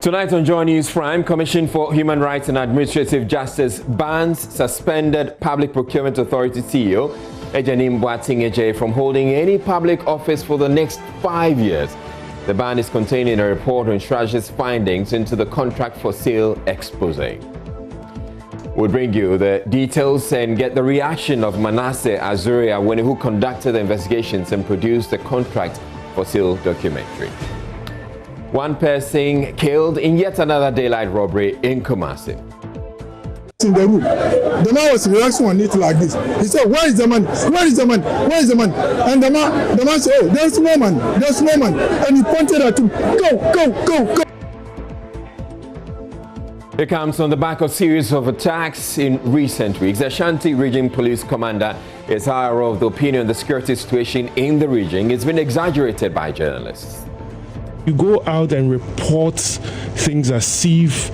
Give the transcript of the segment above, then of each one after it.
Tonight on Joynews Prime, Commission for Human Rights and Administrative Justice bans suspended Public Procurement Authority CEO Ejanim Boating from holding any public office for the next 5 years. The ban is contained in a report on Strategies findings into the contract for sale expose. We'll bring you the details and get the reaction of Manasseh Azuria, who conducted the investigations and produced the contract for sale documentary. One person killed in yet another daylight robbery in Kumasi. In the room, the man was relaxing on it like this. He said, "Where is the man? Where is the man? Where is the man?" And the man said, "Oh, there's no man. There's no man." And he pointed at him, "Go." It comes on the back of a series of attacks in recent weeks. The Ashanti Region Police Commander is, however, of the opinion the security situation in the region has been exaggerated by journalists. You go out and report things as if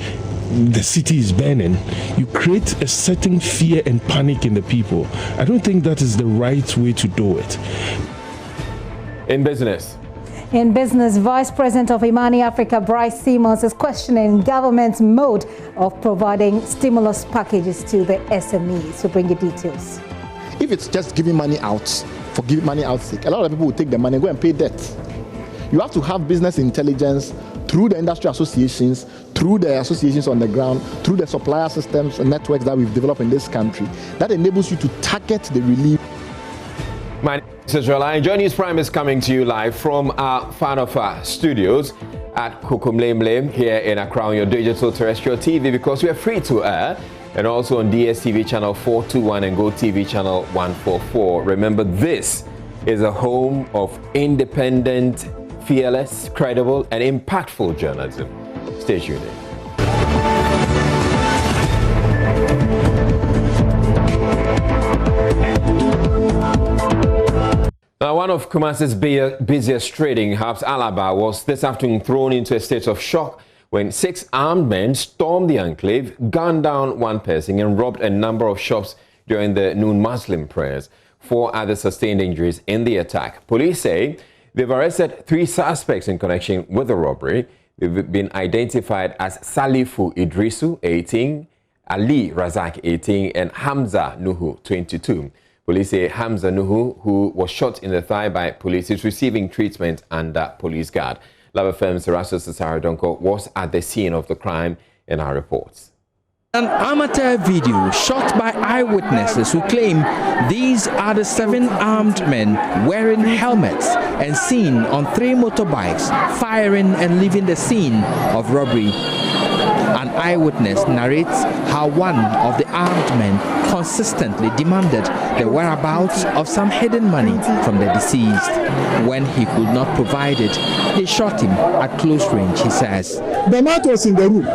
the city is burning. You create a certain fear and panic in the people. I don't think that is the right way to do it. In business, Vice President of Imani Africa, Bryce Simmons, is questioning government's mode of providing stimulus packages to the SMEs. So bring you details. If it's just giving money out for giving money out sake, a lot of people will take the money and go and pay debt. You have to have business intelligence through the industry associations, through the associations on the ground, through the supplier systems and networks that we've developed in this country. That enables you to target the relief. My name is Joynews. Joynews Prime is coming to you live from our Fanofa studios at Kukumlemle here in Accra on your digital terrestrial TV, because we are free to air, and also on DSTV channel 421 and GoTV channel 144. Remember, this is a home of independent, fearless, credible, and impactful journalism. Stay tuned in. Now, one of Kumasi's busiest trading hubs, Alaba, was this afternoon thrown into a state of shock when 6 armed men stormed the enclave, gunned down one person, and robbed a number of shops during the noon Muslim prayers. 4 others sustained injuries in the attack. Police say they've arrested 3 suspects in connection with the robbery. They've been identified as Salifu Idrisu, 18, Ali Razak, 18, and Hamza Nuhu, 22. Police say Hamza Nuhu, who was shot in the thigh by police, is receiving treatment under police guard. Lava Firm's Rasul Sasaradonko was at the scene of the crime in our reports. An amateur video shot by eyewitnesses who claim these are the 7 armed men wearing helmets and seen on 3 motorbikes firing and leaving the scene of robbery. An eyewitness narrates how one of the armed men consistently demanded the whereabouts of some hidden money from the deceased. When he could not provide it, they shot him at close range, he says. The man was in the room.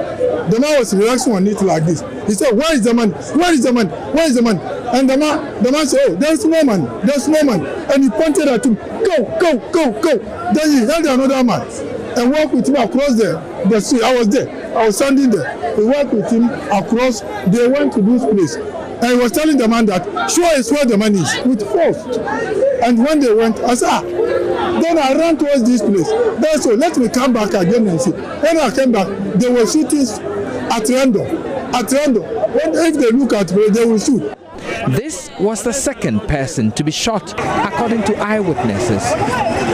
The man was relaxing on it like this. He said, "Where is the man? Where is the man? Where is the man?" And the man said, "Oh, there's no man. There's no man." And he pointed at him, "Go." Then he held another man and walked with him across the street. I was there. I was standing there. He walked with him across. They went to this place. And he was telling the man that, "Sure is where the man is," with force. And when they went, I said, then I ran towards this place. Then so let me come back again and see. When I came back, they were shooting at random. If they look at me, they will shoot. This was the 2nd person to be shot, according to eyewitnesses,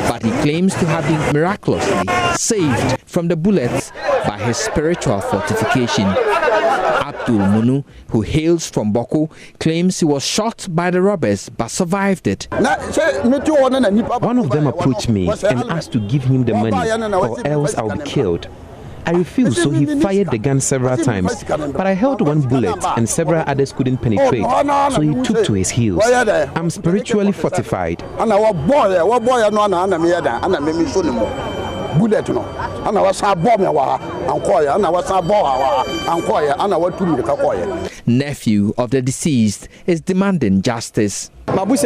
but he claims to have been miraculously saved from the bullets by his spiritual fortification. Abdul Munu, who hails from Boko, claims he was shot by the robbers but survived it. One of them approached me and asked to give him the money or else I'll be killed. I refused, so he fired the gun several times, but I held one bullet and several others couldn't penetrate, so he took to his heels. I'm spiritually fortified. Nephew of the deceased is demanding justice. He works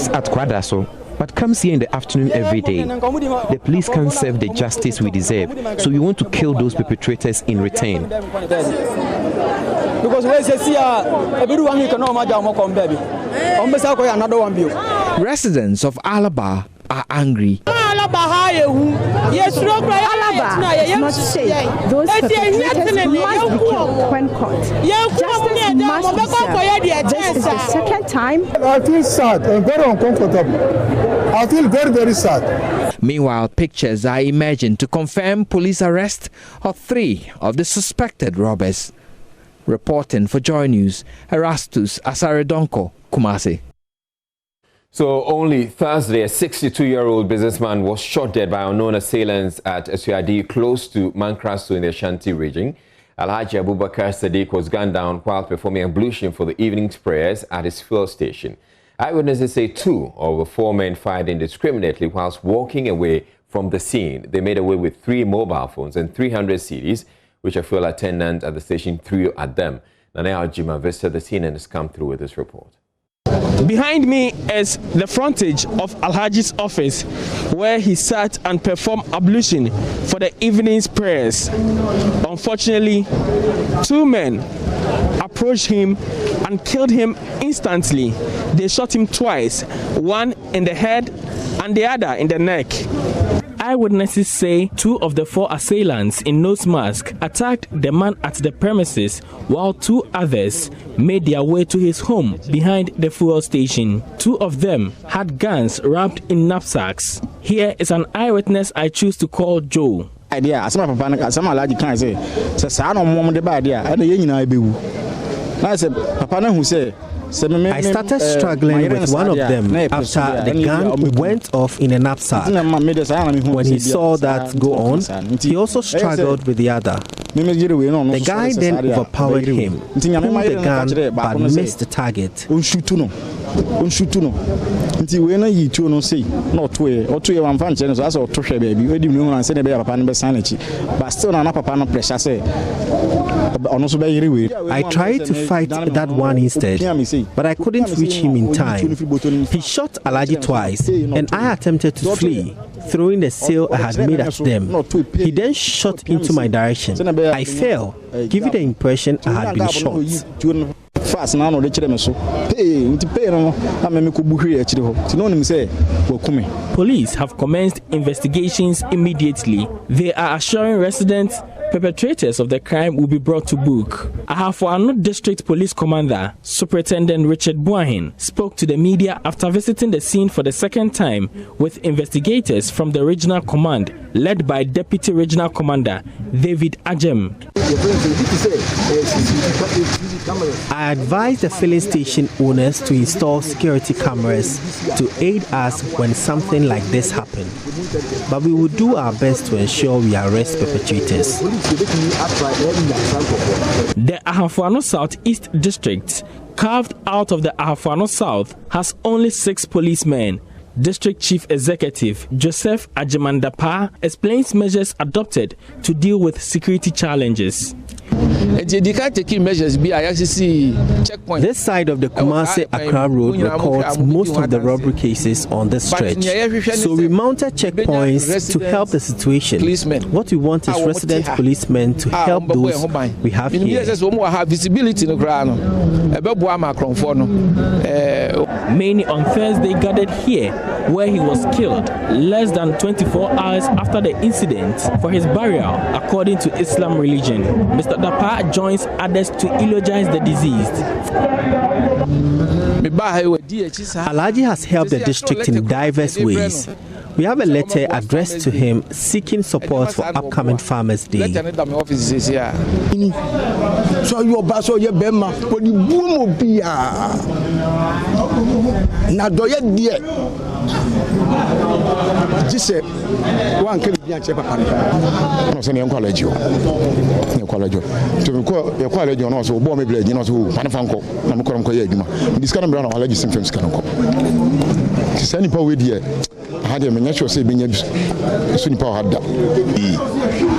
at Kwadaso, but comes here in the afternoon every day. The police can't serve the justice we deserve, so we want to kill those perpetrators in return. Residents of Alaba are angry. Alaba is not safe. Those perpetrators must be killed when caught. Justice must be served. This is the second time. I feel sad and very uncomfortable. I feel very, very sad. Meanwhile, pictures are imagined to confirm police arrest of 3 of the suspected robbers. Reporting for Joynews, Erastus Asaredonko, Kumasi. So only Thursday, a 62-year-old businessman was shot dead by unknown assailants at Esuadi, close to Mankraso in the Ashanti region. Alhaji Abubakar Sadiq was gunned down while performing ablution for the evening's prayers at his fuel station. Eyewitnesses say 2 of the 4 men fired indiscriminately whilst walking away from the scene. They made away with 3 mobile phones and 300 CDs, which a fuel attendant at the station threw at them. Nana Aljima visited the scene and has come through with this report. Behind me is the frontage of Alhaji's office, where he sat and performed ablution for the evening's prayers. Unfortunately, 2 men approached him and killed him instantly. They shot him twice, one in the head and the other in the neck. Eyewitnesses say 2 of the 4 assailants in nose mask attacked the man at the premises, while 2 others made their way to his home behind the fuel station. 2 of them had guns wrapped in knapsacks. Here is an eyewitness I choose to call Joe. Idea, as my papa, as my lady can say, "Son of mom, the bad idea." And the young I be. I said, "Papa, who say?" I started struggling with one of them after the gun went off in a knapsack. When he saw that go on, he also struggled with the other. The guy then overpowered him, pulled the gun but missed the target. I tried to fight that one instead, but I couldn't reach him in time. He shot Alhaji twice, and I attempted to flee, throwing the sail I had made at them. He then shot into my direction. I fell, giving the impression I had been shot. Police have commenced investigations immediately. They are assuring residents perpetrators of the crime will be brought to book. Ahafo District Police Commander, Superintendent Richard Buahin, spoke to the media after visiting the scene for the second time with investigators from the Regional Command, led by Deputy Regional Commander David Ajem. I advised the filling station owners to install security cameras to aid us when something like this happened. But we will do our best to ensure we arrest perpetrators. The Ahafo Southeast District, carved out of the Ahafo South, has only 6 policemen. District Chief Executive Joseph Ajimandapa explains measures adopted to deal with security challenges. This side of the Kumasi-Accra Road records most of the robbery cases on this stretch. So we mounted checkpoints to help the situation. What we want is resident policemen to help those we have here. Many on Thursday gathered here, where he was killed less than 24 hours after the incident, for his burial, according to Islam religion. Mr. Dapa joins others to eulogize the deceased. Alhaji has helped the district in diverse ways. We have a letter addressed to him seeking support for upcoming Farmers' Day.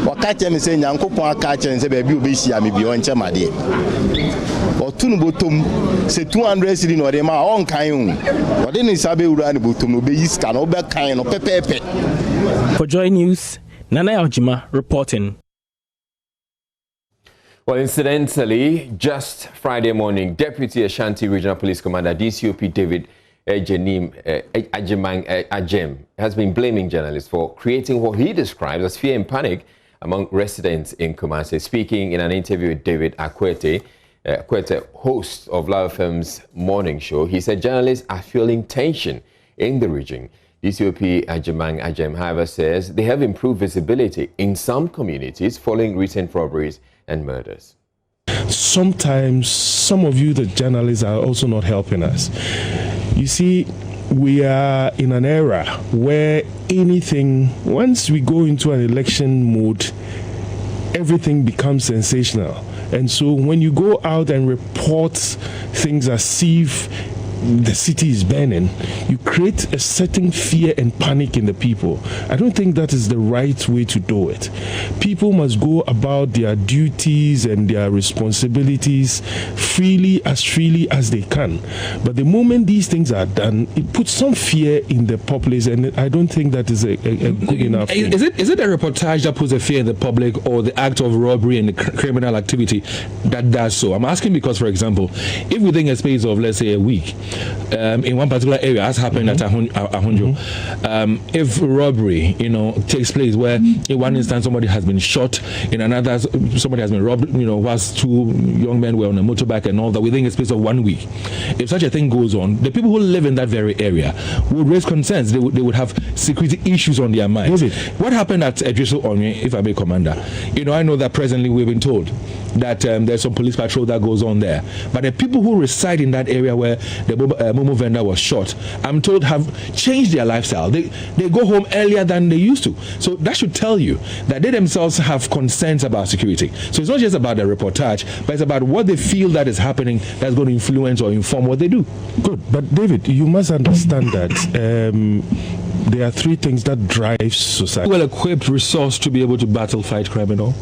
Wakache me say nyankopon akache nse ba bi obeshi am bi on chema de otunu botom se 200 cedi no de ma on kan hu ode ni sabe wura ni botom no be yiska no be kan no pepepe. For Joynews, Nana Aljima reporting. Well, incidentally, just Friday morning, Deputy Ashanti Regional Police Commander DCOP David Ajem has been blaming journalists for creating what he describes as fear and panic among residents in Kumasi. Speaking in an interview with David Akwete, host of Love FM's morning show, he said journalists are feeling tension in the region. DCOP Ajem, however, says they have improved visibility in some communities following recent robberies and murders. Sometimes some of you, the journalists, are also not helping us. You see, we are in an era where once we go into an election mode, everything becomes sensational. And so when you go out and report things as if the city is burning, you create a certain fear and panic in the people. I don't think that is the right way to do it. People must go about their duties and their responsibilities freely as they can. But the moment these things are done, it puts some fear in the populace, and I don't think that is a good enough thing. Is it a reportage that puts a fear in the public, or the act of robbery and the criminal activity that does so? I'm asking because, for example, if within a space of, let's say, a week, in one particular area, as happened at Ahunjo, if robbery, takes place, where in one instance somebody has been shot, in another somebody has been robbed, whilst two young men were on a motorbike and all that, within a space of 1 week. If such a thing goes on, the people who live in that very area would raise concerns. They would have security issues on their minds. What happened at Edriso Onye, if I may, Commander? I know that presently we've been told that there's some police patrol that goes on there, but the people who reside in that area where the Momo vendor was shot, I'm told, have changed their lifestyle. They go home earlier than they used to. So that should tell you that they themselves have concerns about security. So it's not just about the reportage, but it's about what they feel that is happening that's going to influence or inform what they do. Good. But David, you must understand that there are three things that drive society. Well-equipped resource to be able to battle fight criminal.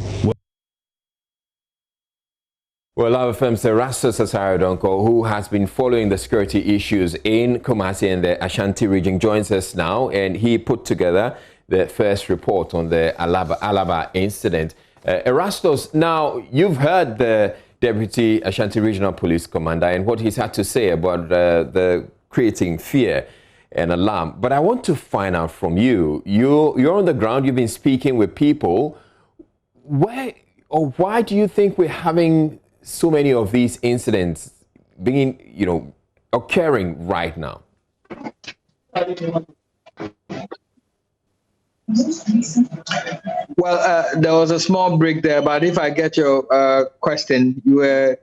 Well, our firm's Erastus Asarodonko, who has been following the security issues in Kumasi and the Ashanti region, joins us now, and he put together the first report on the Alaba incident. Erastus, now you've heard the Deputy Ashanti Regional Police Commander and what he's had to say about the creating fear and alarm. But I want to find out from you. You're on the ground. You've been speaking with people. Why do you think we're having so many of these incidents being, occurring right now? Well, there was a small break there, but if I get your question, you were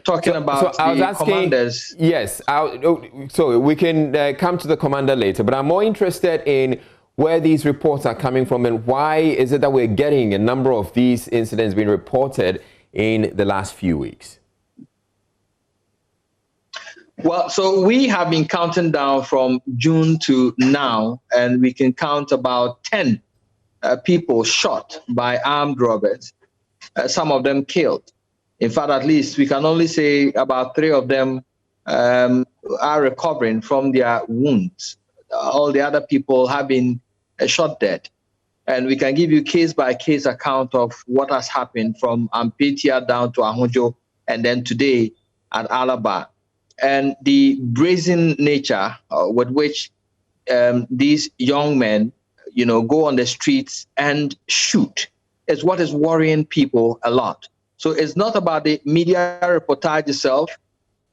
talking about so I was asking, commanders. Yes, so we can come to the commander later, but I'm more interested in where these reports are coming from and why is it that we're getting a number of these incidents being reported in the last few weeks? Well, so we have been counting down from June to now, and we can count about 10 people shot by armed robbers, some of them killed. In fact, at least we can only say about 3 of them are recovering from their wounds. All the other people have been shot dead. And we can give you case-by-case account of what has happened from Ampetia down to Ahunjo, and then today at Alaba. And the brazen nature with which these young men, go on the streets and shoot is what is worrying people a lot. So it's not about the media reportage itself.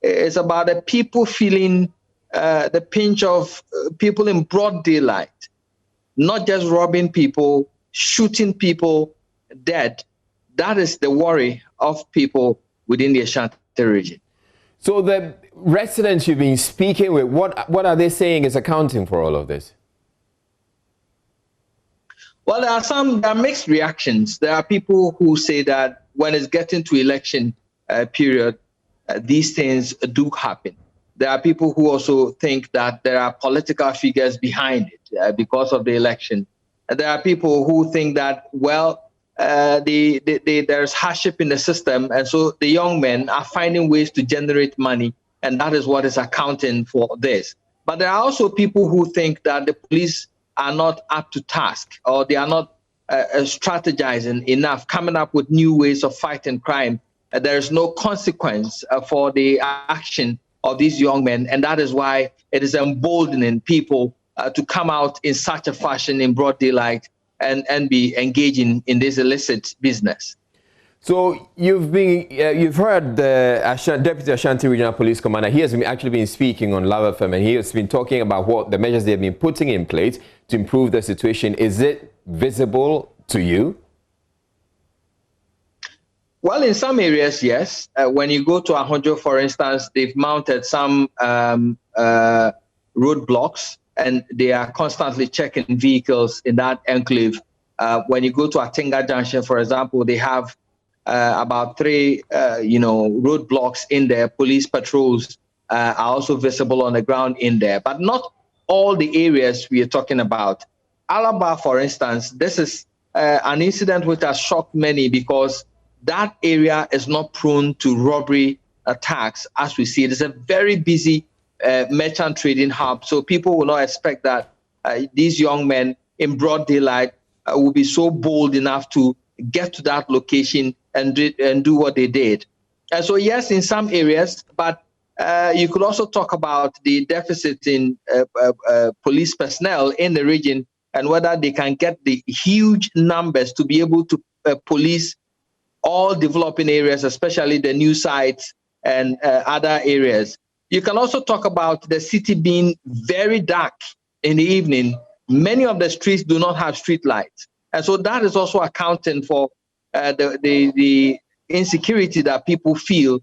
It's about the people feeling the pinch of people in broad daylight. Not just robbing people, shooting people dead. That is the worry of people within the Ashanti region. So the residents you've been speaking with, what are they saying is accounting for all of this? Well, there are mixed reactions. There are people who say that when it's getting to election period, these things do happen. There are people who also think that there are political figures behind it because of the election. And there are people who think that, there's hardship in the system, and so the young men are finding ways to generate money, and that is what is accounting for this. But there are also people who think that the police are not up to task, or they are not strategizing enough, coming up with new ways of fighting crime. There is no consequence for the action of these young men, and that is why it is emboldening people to come out in such a fashion in broad daylight and be engaging in this illicit business. So you've heard the Deputy Ashanti Regional Police Commander. He has actually been speaking on Love FM, and he has been talking about what the measures they've been putting in place to improve the situation. Is it visible to you? Well, in some areas, yes. When you go to Ahonjo, for instance, they've mounted some roadblocks, and they are constantly checking vehicles in that enclave. When you go to Atinga Junction, for example, they have about 3, roadblocks in there. Police patrols are also visible on the ground in there, but not all the areas we are talking about. Alaba, for instance, this is an incident which has shocked many because that area is not prone to robbery attacks as we see. It is a very busy merchant trading hub, so people will not expect that these young men in broad daylight will be so bold enough to get to that location and do what they did. So yes, in some areas, but you could also talk about the deficit in police personnel in the region and whether they can get the huge numbers to be able to police all developing areas, especially the new sites and other areas. You can also talk about the city being very dark in the evening. Many of the streets do not have street lights. And so that is also accounting for the insecurity that people feel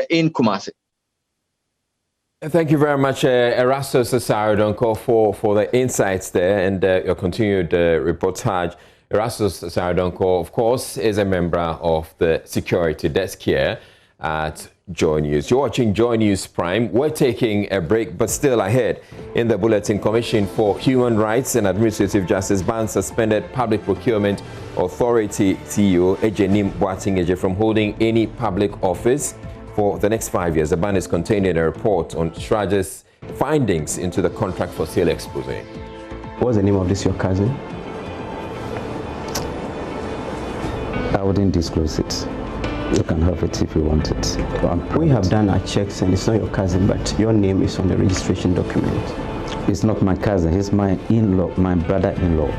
in Kumasi. Thank you very much, Erastus Sarodonko, for the insights there and your continued reportage. Erastus Sarodonko, of course, is a member of the security desk here at Joynews. You're watching Joynews Prime. We're taking a break, but still ahead. In the Bulletin, Commission for Human Rights and Administrative Justice bans suspended Public Procurement Authority CEO Ejenim Boating-Eje from holding any public office for the next 5 years. The ban is contained in a report on Straja's findings into the contract for sale expose. What's the name of this, your cousin? I wouldn't disclose it. You can have it if you want it. We have done our checks and it's not your cousin, but your name is on the registration document. It's not my cousin, he's my in-law, my brother-in-law.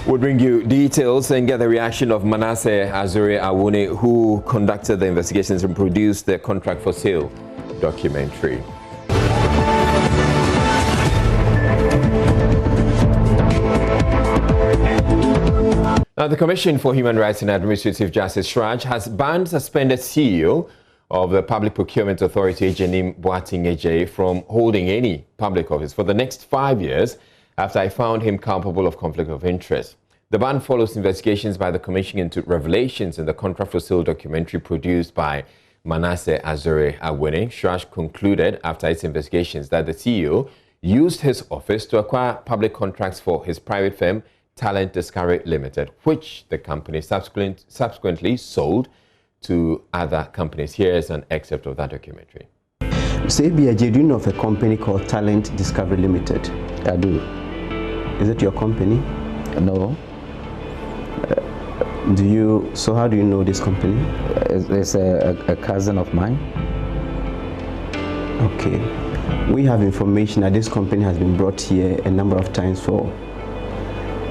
We'll bring you details and get the reaction of Manasseh Azure Awune, who conducted the investigations and produced the contract for sale documentary. Now, the Commission for Human Rights and Administrative Justice, SHRAJ, has banned suspended CEO of the Public Procurement Authority, Ejenim Boating-Eje, from holding any public office for the next 5 years after I found him culpable of conflict of interest. The ban follows investigations by the Commission into revelations in the contract for sale documentary produced by Manasseh Azure Awune. SHRAJ concluded after its investigations that the CEO used his office to acquire public contracts for his private firm, Talent Discovery Limited, which the company subsequently sold to other companies. Here is an excerpt of that documentary. Say, do you know of a company called Talent Discovery Limited? I do. Is it your company? No. So how do you know this company? It's a cousin of mine. Okay. We have information that this company has been brought here a number of times for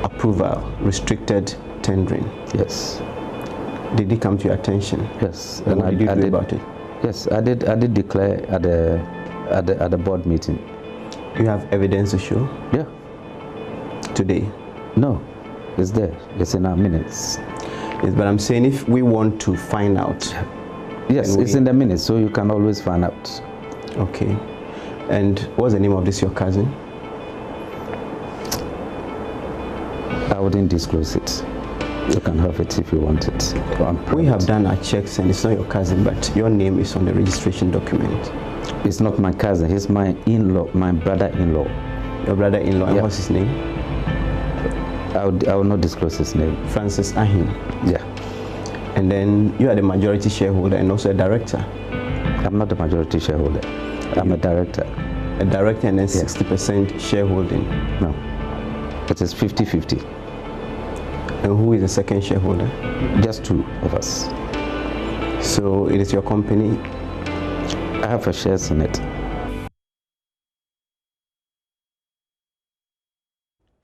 approval, restricted tendering. Yes. Did it come to your attention? Yes. And what did you do about it? Yes, I did declare at the board meeting. You have evidence to show? Yeah. Today? No, it's there. It's in our minutes. Yes, but I'm saying if we want to find out. Yes, it's in the minutes, so you can always find out. Okay. And what's the name of this, your cousin? I wouldn't disclose it. You can have it if you want it. We have done our checks and it's not your cousin, but your name is on the registration document. It's not my cousin, he's my in-law, my brother-in-law. Your brother-in-law, yeah. And what's his name? I will not disclose his name. Francis Ahin. Yeah. And then you are the majority shareholder and also a director. I'm not a majority shareholder. I'm a director. A director and then 60% shareholding? No. It is 50-50. And who is the second shareholder? Just two of us. So it is your company? I have a shares in it.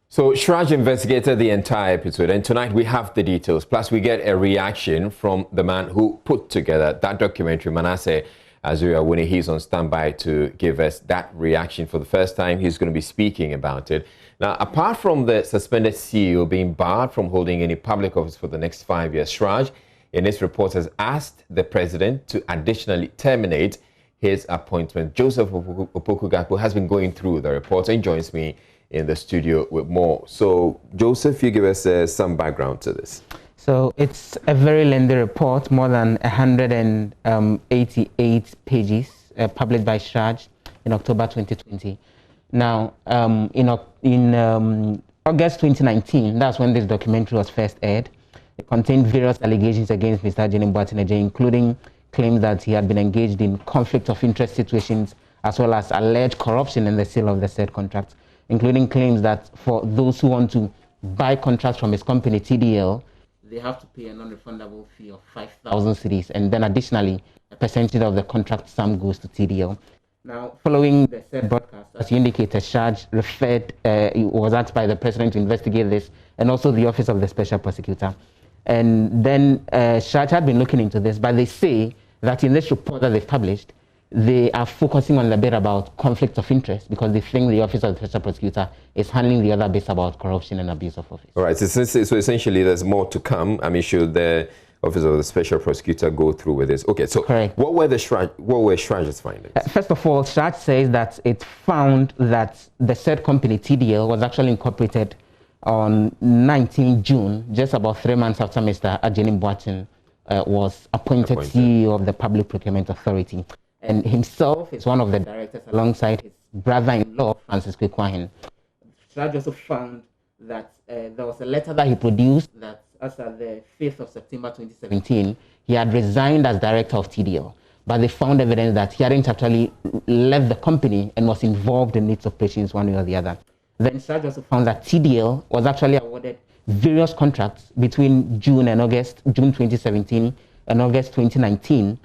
So Shraj investigated the entire episode, and tonight we have the details. Plus, we get a reaction from the man who put together that documentary, Manasseh Azura Winnie. He's on standby to give us that reaction for the first time. He's going to be speaking about it. Now, apart from the suspended CEO being barred from holding any public office for the next 5 years, Shraj, in his report, has asked the president to additionally terminate his appointment. Joseph Opoku-Gakpo has been going through the report and joins me in the studio with more. So, Joseph, you give us some background to this. So it's a very lengthy report, more than 188 pages, published by Shraj in October 2020. Now, in August 2019, that's when this documentary was first aired. It contained various allegations against Mr. Jenim Boateng, including claims that he had been engaged in conflict of interest situations, as well as alleged corruption in the sale of the said contracts, including claims that for those who want to buy contracts from his company, TDL, they have to pay a non-refundable fee of 5,000 cedis, and then additionally, a percentage of the contract sum goes to TDL. Now, following the said broadcast, as you indicated, Shraj was asked by the president to investigate this, and also the office of the special prosecutor. And then Shraj had been looking into this, but they say that in this report that they've published, they are focusing on the bit about conflict of interest because they think the office of the special prosecutor is handling the other bits about corruption and abuse of office. All right, so essentially there's more to come. I mean, should the office of the special prosecutor go through with this? Okay, so correct. What were Shraj's findings? First of all, Shraj says that it found that the said company, TDL, was actually incorporated on 19 June, just about 3 months after Mr. Jenim Boateng was appointed CEO of the Public Procurement Authority. And himself is one of the directors alongside his brother-in-law, Francis Kwekwahin. Shraj also found that there was a letter that he produced that as of the 5th of September 2017, he had resigned as director of TDL. But they found evidence that he hadn't actually left the company and was involved in its operations one way or the other. Then Shraj also found that TDL was actually awarded various contracts between June 2017 and August 2019,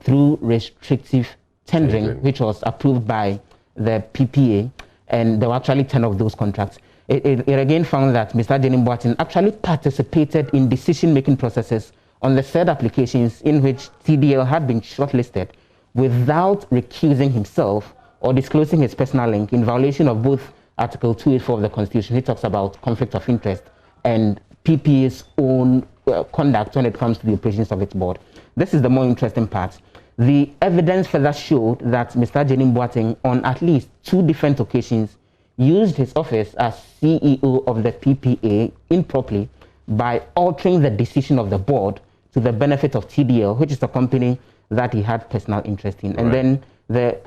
through restrictive tendering, which was approved by the PPA, and there were actually 10 of those contracts. It again found that Mr. Jenim Boateng actually participated in decision-making processes on the said applications in which TDL had been shortlisted without recusing himself or disclosing his personal link, in violation of both Article 284 of the Constitution, which talks about conflict of interest, and PPA's own conduct when it comes to the operations of its board. This is the more interesting part. The evidence further showed that Mr. Jenim Boateng, on at least 2 different occasions, used his office as CEO of the PPA improperly by altering the decision of the board to the benefit of TDL, which is a company that he had personal interest in. Right. And then the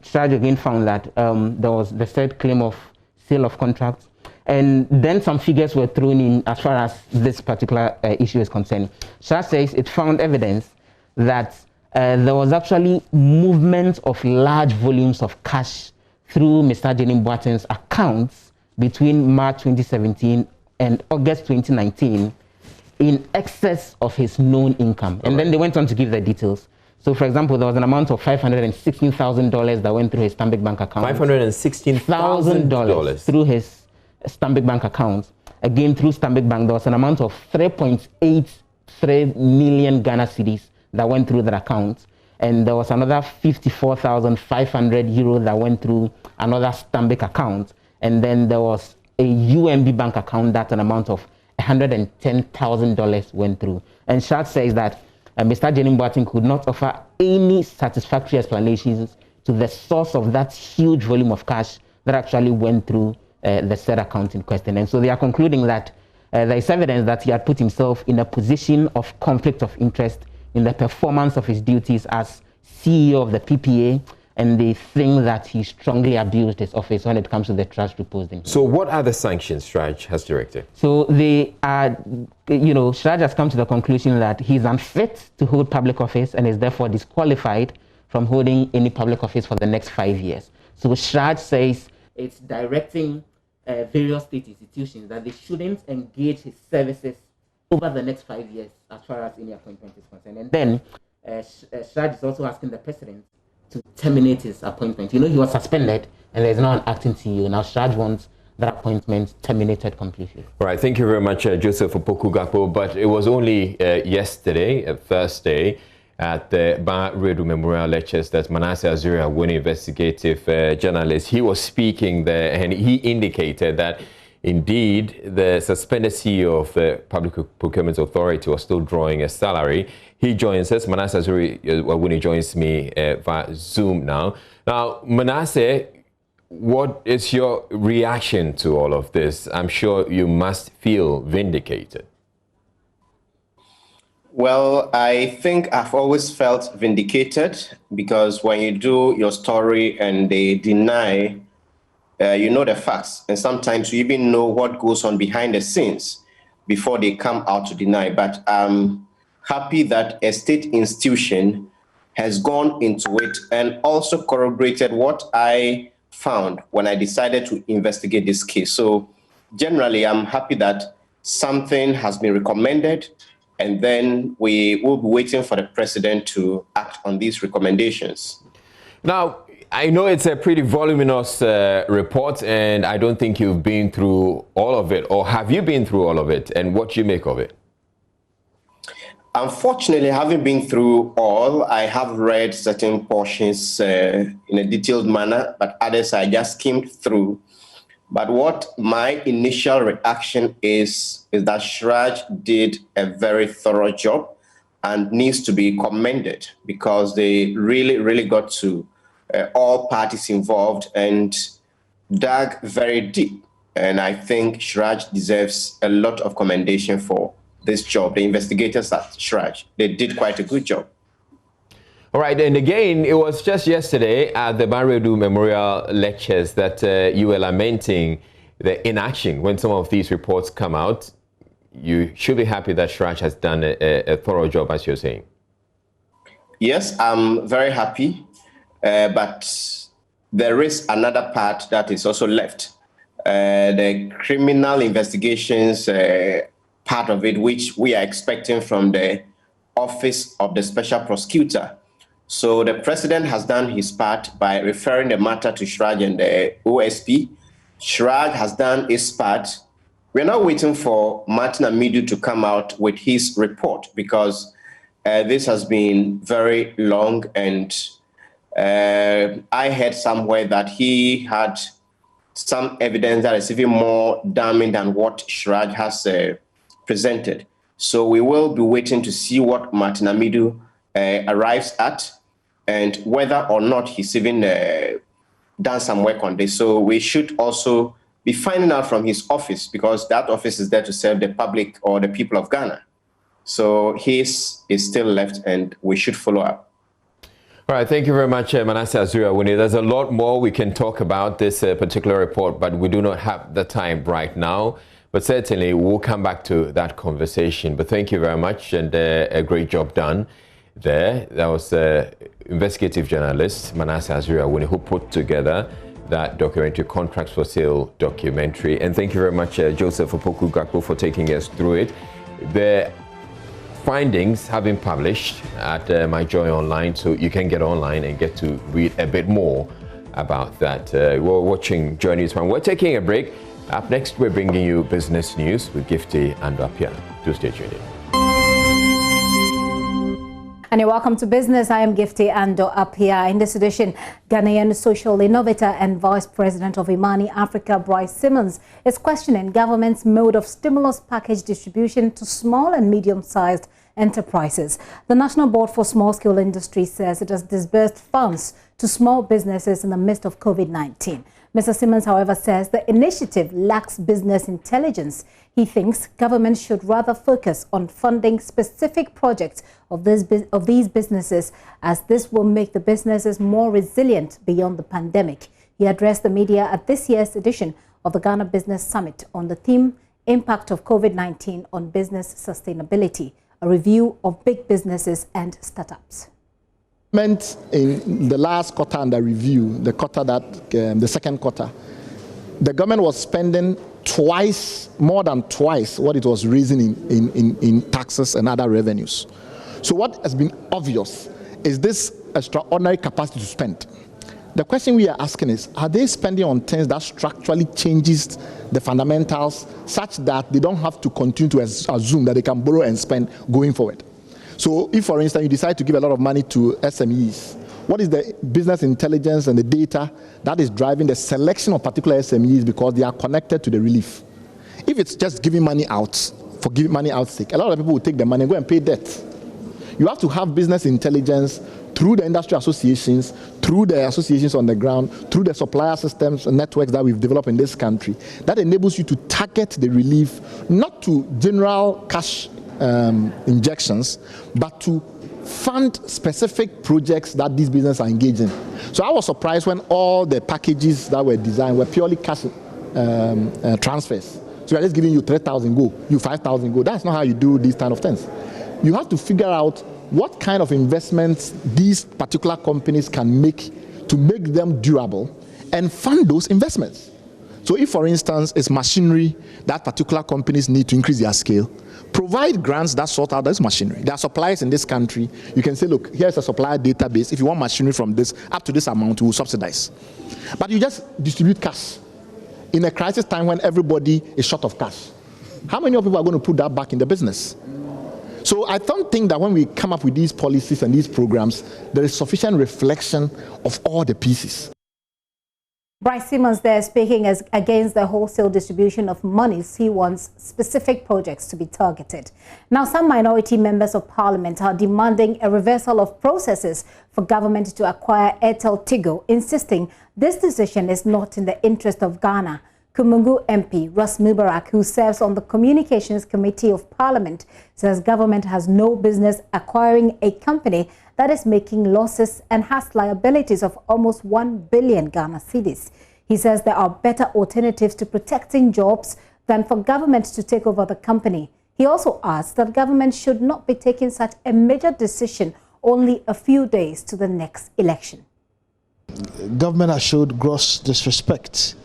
Shraj again found that there was the said claim of sale of contracts. And then some figures were thrown in as far as this particular issue is concerned. Shraj says it found evidence that there was actually movement of large volumes of cash through Mr. Jenim Boateng's accounts between March 2017 and August 2019 in excess of his known income. And then they went on to give the details. So, for example, there was an amount of $516,000 that went through his Stanbic Bank account. $516,000 through his Stanbic Bank account. Again, through Stanbic Bank, there was an amount of 3.83 million Ghana cedis that went through that account. And there was another 54,500 euros that went through another Stanbic account. And then there was a UMB bank account that an amount of $110,000 went through. And Shraj says that Mr. Jenim Boateng could not offer any satisfactory explanations to the source of that huge volume of cash that actually went through the said account in question. And so they are concluding that there is evidence that he had put himself in a position of conflict of interest in the performance of his duties as CEO of the PPA, and they think that he strongly abused his office when it comes to the trust reposing. So what are the sanctions Shraj has directed? So they are, Shraj has come to the conclusion that he's unfit to hold public office and is therefore disqualified from holding any public office for the next 5 years. So Shraj says it's directing various state institutions that they shouldn't engage his services over the next 5 years as far as any appointment is concerned. And then Shraj is also asking the president to terminate his appointment. You know, he was suspended and there's now an acting CEO. Now Shraj wants that appointment terminated completely. All right, thank you very much, Joseph Opoku-Gakpo. But it was only yesterday, Thursday, at the Bar Redu Memorial Lectures that Manasseh Azuri, investigative journalist, he was speaking there, and he indicated that indeed the suspended CEO of the Public Procurement Authority was still drawing a salary. He joins us. Manasseh Azuri when he joins me via Zoom now. Now, Manasseh, what is your reaction to all of this? I'm sure you must feel vindicated. Well, I think I've always felt vindicated, because when you do your story and they deny, you know the facts. And sometimes you even know what goes on behind the scenes before they come out to deny. But I'm happy that a state institution has gone into it and also corroborated what I found when I decided to investigate this case. So generally, I'm happy that something has been recommended, and then we will be waiting for the president to act on these recommendations. Now, I know it's a pretty voluminous report, and I don't think you've been through all of it. Or have you been through all of it, and what do you make of it? Unfortunately, I haven't been through all. I have read certain portions in a detailed manner, but others I just skimmed through. But what my initial reaction is that Shraj did a very thorough job and needs to be commended, because they really got to all parties involved and dug very deep. And I think Shraj deserves a lot of commendation for this job. The investigators at Shraj, they did quite a good job. All right, and again, it was just yesterday at the Baredu Memorial Lectures that you were lamenting the inaction when some of these reports come out. You should be happy that Shraj has done a thorough job, as you're saying. Yes, I'm very happy, but there is another part that is also left. The criminal investigations part of it, which we are expecting from the Office of the Special Prosecutor. So the president has done his part by referring the matter to Shraj and the OSP. Shraj has done his part. We're now waiting for Martin Amidu to come out with his report, because this has been very long, and I heard somewhere that he had some evidence that is even more damning than what Shraj has presented. So we will be waiting to see what Martin Amidu arrives at, and whether or not he's even done some work on this. So we should also be finding out from his office, because that office is there to serve the public or the people of Ghana. So his is still left, and we should follow up. All right, thank you very much, Manasseh Azuri. There's a lot more we can talk about this particular report, but we do not have the time right now. But certainly we'll come back to that conversation. But thank you very much, and a great job done there. That was investigative journalist Manasseh Azuri who put together that documentary, Contracts for Sale documentary. And thank you very much, Joseph Opoku-Gakpo, for taking us through it. The findings have been published at My Joy Online, so you can get online and get to read a bit more about that. We're watching Joynews. We're taking a break. Up next, we're bringing you business news with Gifty and Apia. Do stay tuned in. And you're welcome to Business. I am Gifty Ando Apia. In this edition, Ghanaian social innovator and Vice President of Imani Africa, Bryce Simmons, is questioning government's mode of stimulus package distribution to small and medium-sized enterprises. The National Board for Small-Scale Industry says it has disbursed funds to small businesses in the midst of COVID-19. Mr. Simmons, however, says the initiative lacks business intelligence. He thinks government should rather focus on funding specific projects of these businesses, as this will make the businesses more resilient beyond the pandemic. He addressed the media at this year's edition of the Ghana Business Summit on the theme, Impact of COVID-19 on Business Sustainability, a review of big businesses and startups. In the last quarter under review, the second quarter, the government was spending more than twice what it was raising in taxes and other revenues. So what has been obvious is this extraordinary capacity to spend. The question we are asking is, are they spending on things that structurally changes the fundamentals such that they don't have to continue to assume that they can borrow and spend going forward? So if, for instance, you decide to give a lot of money to SMEs, what is the business intelligence and the data that is driving the selection of particular SMEs because they are connected to the relief? If it's just giving money out for giving money out's sake, a lot of people will take the money and go and pay debt. You have to have business intelligence through the industry associations, through the associations on the ground, through the supplier systems and networks that we've developed in this country, that enables you to target the relief, not to general cash injections, but to fund specific projects that these businesses are engaged in. So I was surprised when all the packages that were designed were purely cash transfers. So we're just giving you 3,000 go, you 5,000 go. That's not how you do these kind of things. You have to figure out what kind of investments these particular companies can make to make them durable and fund those investments. So if, for instance, it's machinery that particular companies need to increase their scale, provide grants that sort out this machinery. There are suppliers in this country. You can say, look, here's a supplier database. If you want machinery from this up to this amount, we will subsidize. But you just distribute cash in a crisis time when everybody is short of cash. How many people are going to put that back in the business? So I don't think that when we come up with these policies and these programs, there is sufficient reflection of all the pieces. Bryce Simmons there speaking against the wholesale distribution of monies. He wants specific projects to be targeted. Now, some minority members of parliament are demanding a reversal of processes for government to acquire Airtel Tigo, insisting this decision is not in the interest of Ghana. Kumungu MP Ras Mubarak, who serves on the Communications Committee of Parliament, says government has no business acquiring a company that is making losses and has liabilities of almost 1 billion Ghana cedis. He says there are better alternatives to protecting jobs than for government to take over the company. He also adds that government should not be taking such a major decision only a few days to the next election. Government has showed gross disrespect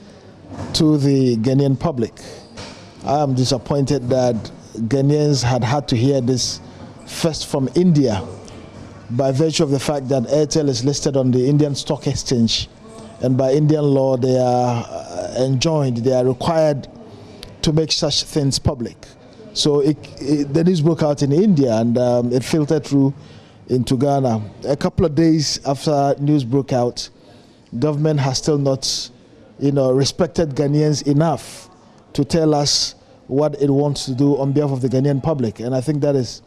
to the Ghanaian public. I am disappointed that Ghanaians had to hear this first from India, by virtue of the fact that Airtel is listed on the Indian Stock Exchange, and by Indian law they are enjoined, they are required to make such things public. So the news broke out in India and it filtered through into Ghana. A couple of days after news broke out, government has still not respected Ghanaians enough to tell us what it wants to do on behalf of the Ghanaian public. And I think that is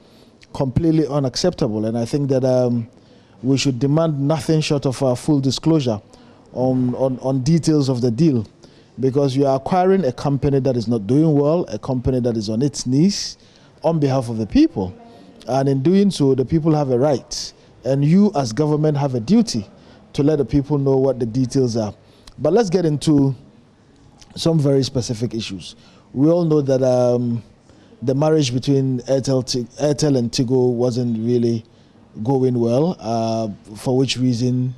completely unacceptable. And I think that we should demand nothing short of a full disclosure on details of the deal. Because you are acquiring a company that is not doing well, a company that is on its knees on behalf of the people. And in doing so, the people have a right. And you as government have a duty to let the people know what the details are. But let's get into some very specific issues. We all know that the marriage between Airtel and Tigo wasn't really going well, for which reason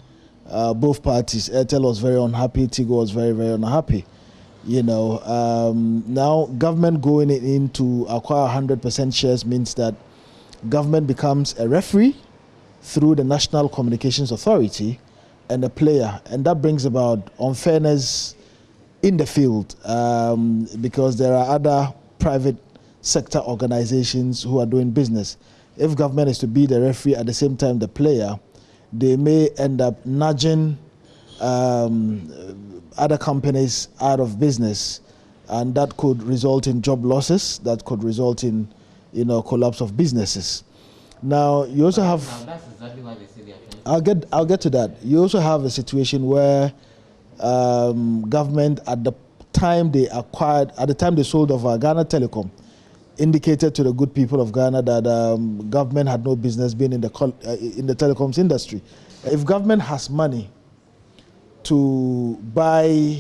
both parties, Airtel was very unhappy, Tigo was very, very unhappy. Now government going in to acquire 100% shares means that government becomes a referee through the National Communications Authority and a player, and that brings about unfairness in the field because there are other private sector organizations who are doing business. If government is to be the referee at the same time the player, they may end up nudging other companies out of business, and that could result in job losses, that could result in collapse of businesses. Now you also have, that's exactly why they say they are, I'll get to that. You also have a situation where government at the time they sold off Ghana Telecom indicated to the good people of Ghana that government had no business being in the telecoms industry. If government has money to buy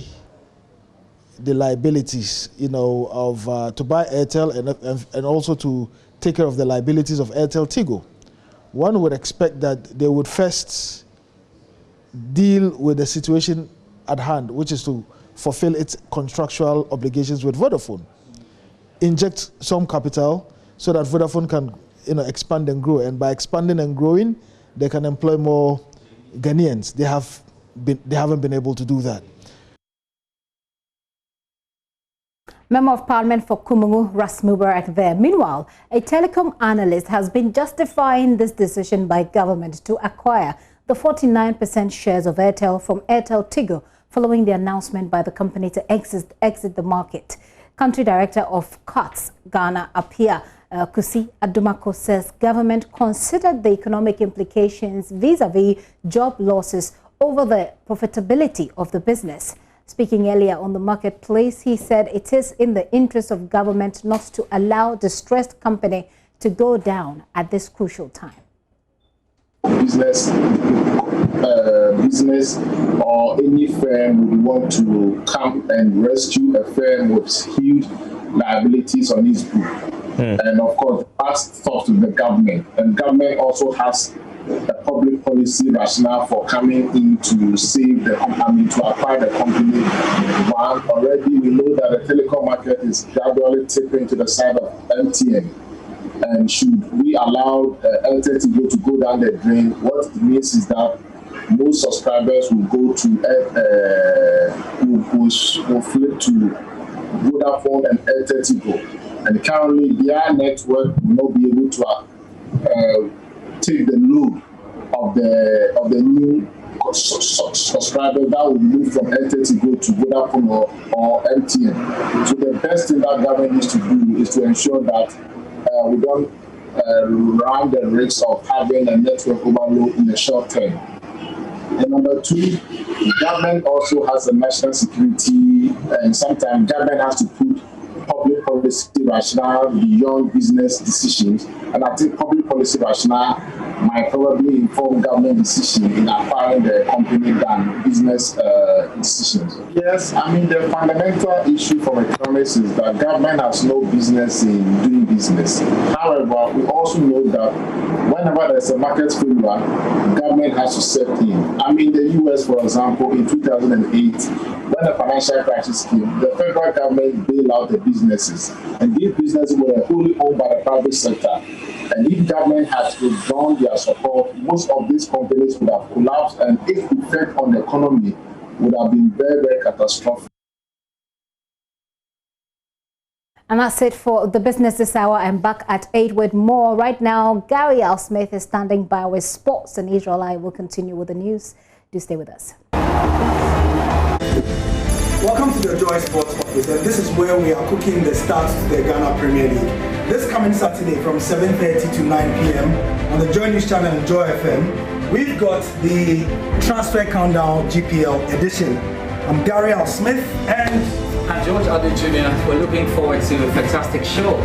the liabilities, to buy Airtel and also to take care of the liabilities of Airtel Tigo, one would expect that they would first deal with the situation at hand, which is to fulfill its contractual obligations with Vodafone, inject some capital so that Vodafone can expand and grow, and by expanding and growing they can employ more Ghanaians. They haven't been able to do that. Member of Parliament for Kumungu, Ras Mubarak there. Meanwhile, a telecom analyst has been justifying this decision by government to acquire the 49% shares of Airtel from Airtel Tigo following the announcement by the company to exit the market. Country Director of COTS Ghana Apia, Kusi Adumako, says government considered the economic implications vis-a-vis job losses over the profitability of the business. Speaking earlier on the marketplace, he said it is in the interest of government not to allow distressed company to go down at this crucial time. Business or any firm would want to come and rescue a firm with huge liabilities on its book. And of course, that's thought to the government. And government also has a public policy rationale for coming in to save the company, to acquire the company. One, already we know that the telecom market is gradually tipping to the side of MTN. And should we allow LTT to go down the drain, what it means is that most subscribers will go to will flip to Vodafone and LTT. And currently, their network will not be able to take the load of the new subscribers that will move from LTT to Vodafone or MTN. So the best thing that government needs to do is to ensure that we don't run the risk of having a network overload in the short term. And number two, government also has a national security, and sometimes government has to put public policy rationale beyond business decisions. And I think public policy rationale might probably inform government decision in acquiring the company than business decisions. Yes, I mean, the fundamental issue from economics is that government has no business in doing business. However, we also know that whenever there's a market failure, government has to step in. I mean, the US, for example, in 2008, when the financial crisis came, the federal government bailed out the businesses, and these businesses were wholly owned by the private sector. And if government had withdrawn their support, most of these companies would have collapsed, and its effect on the economy would have been very, very catastrophic. And that's it for the business this hour. I'm back at 8 with more. Right now, Gary Al Smith is standing by with sports, and Israel I will continue with the news. Do stay with us. Welcome to the Joy Sports Office, and this is where we are cooking the start to the Ghana Premier League. This coming Saturday from 7:30 to 9 p.m. on the Joynews channel and Joy FM, we've got the Transfer Countdown GPL edition. I'm Gary Al Smith and George Adu Jr. We're looking forward to a fantastic show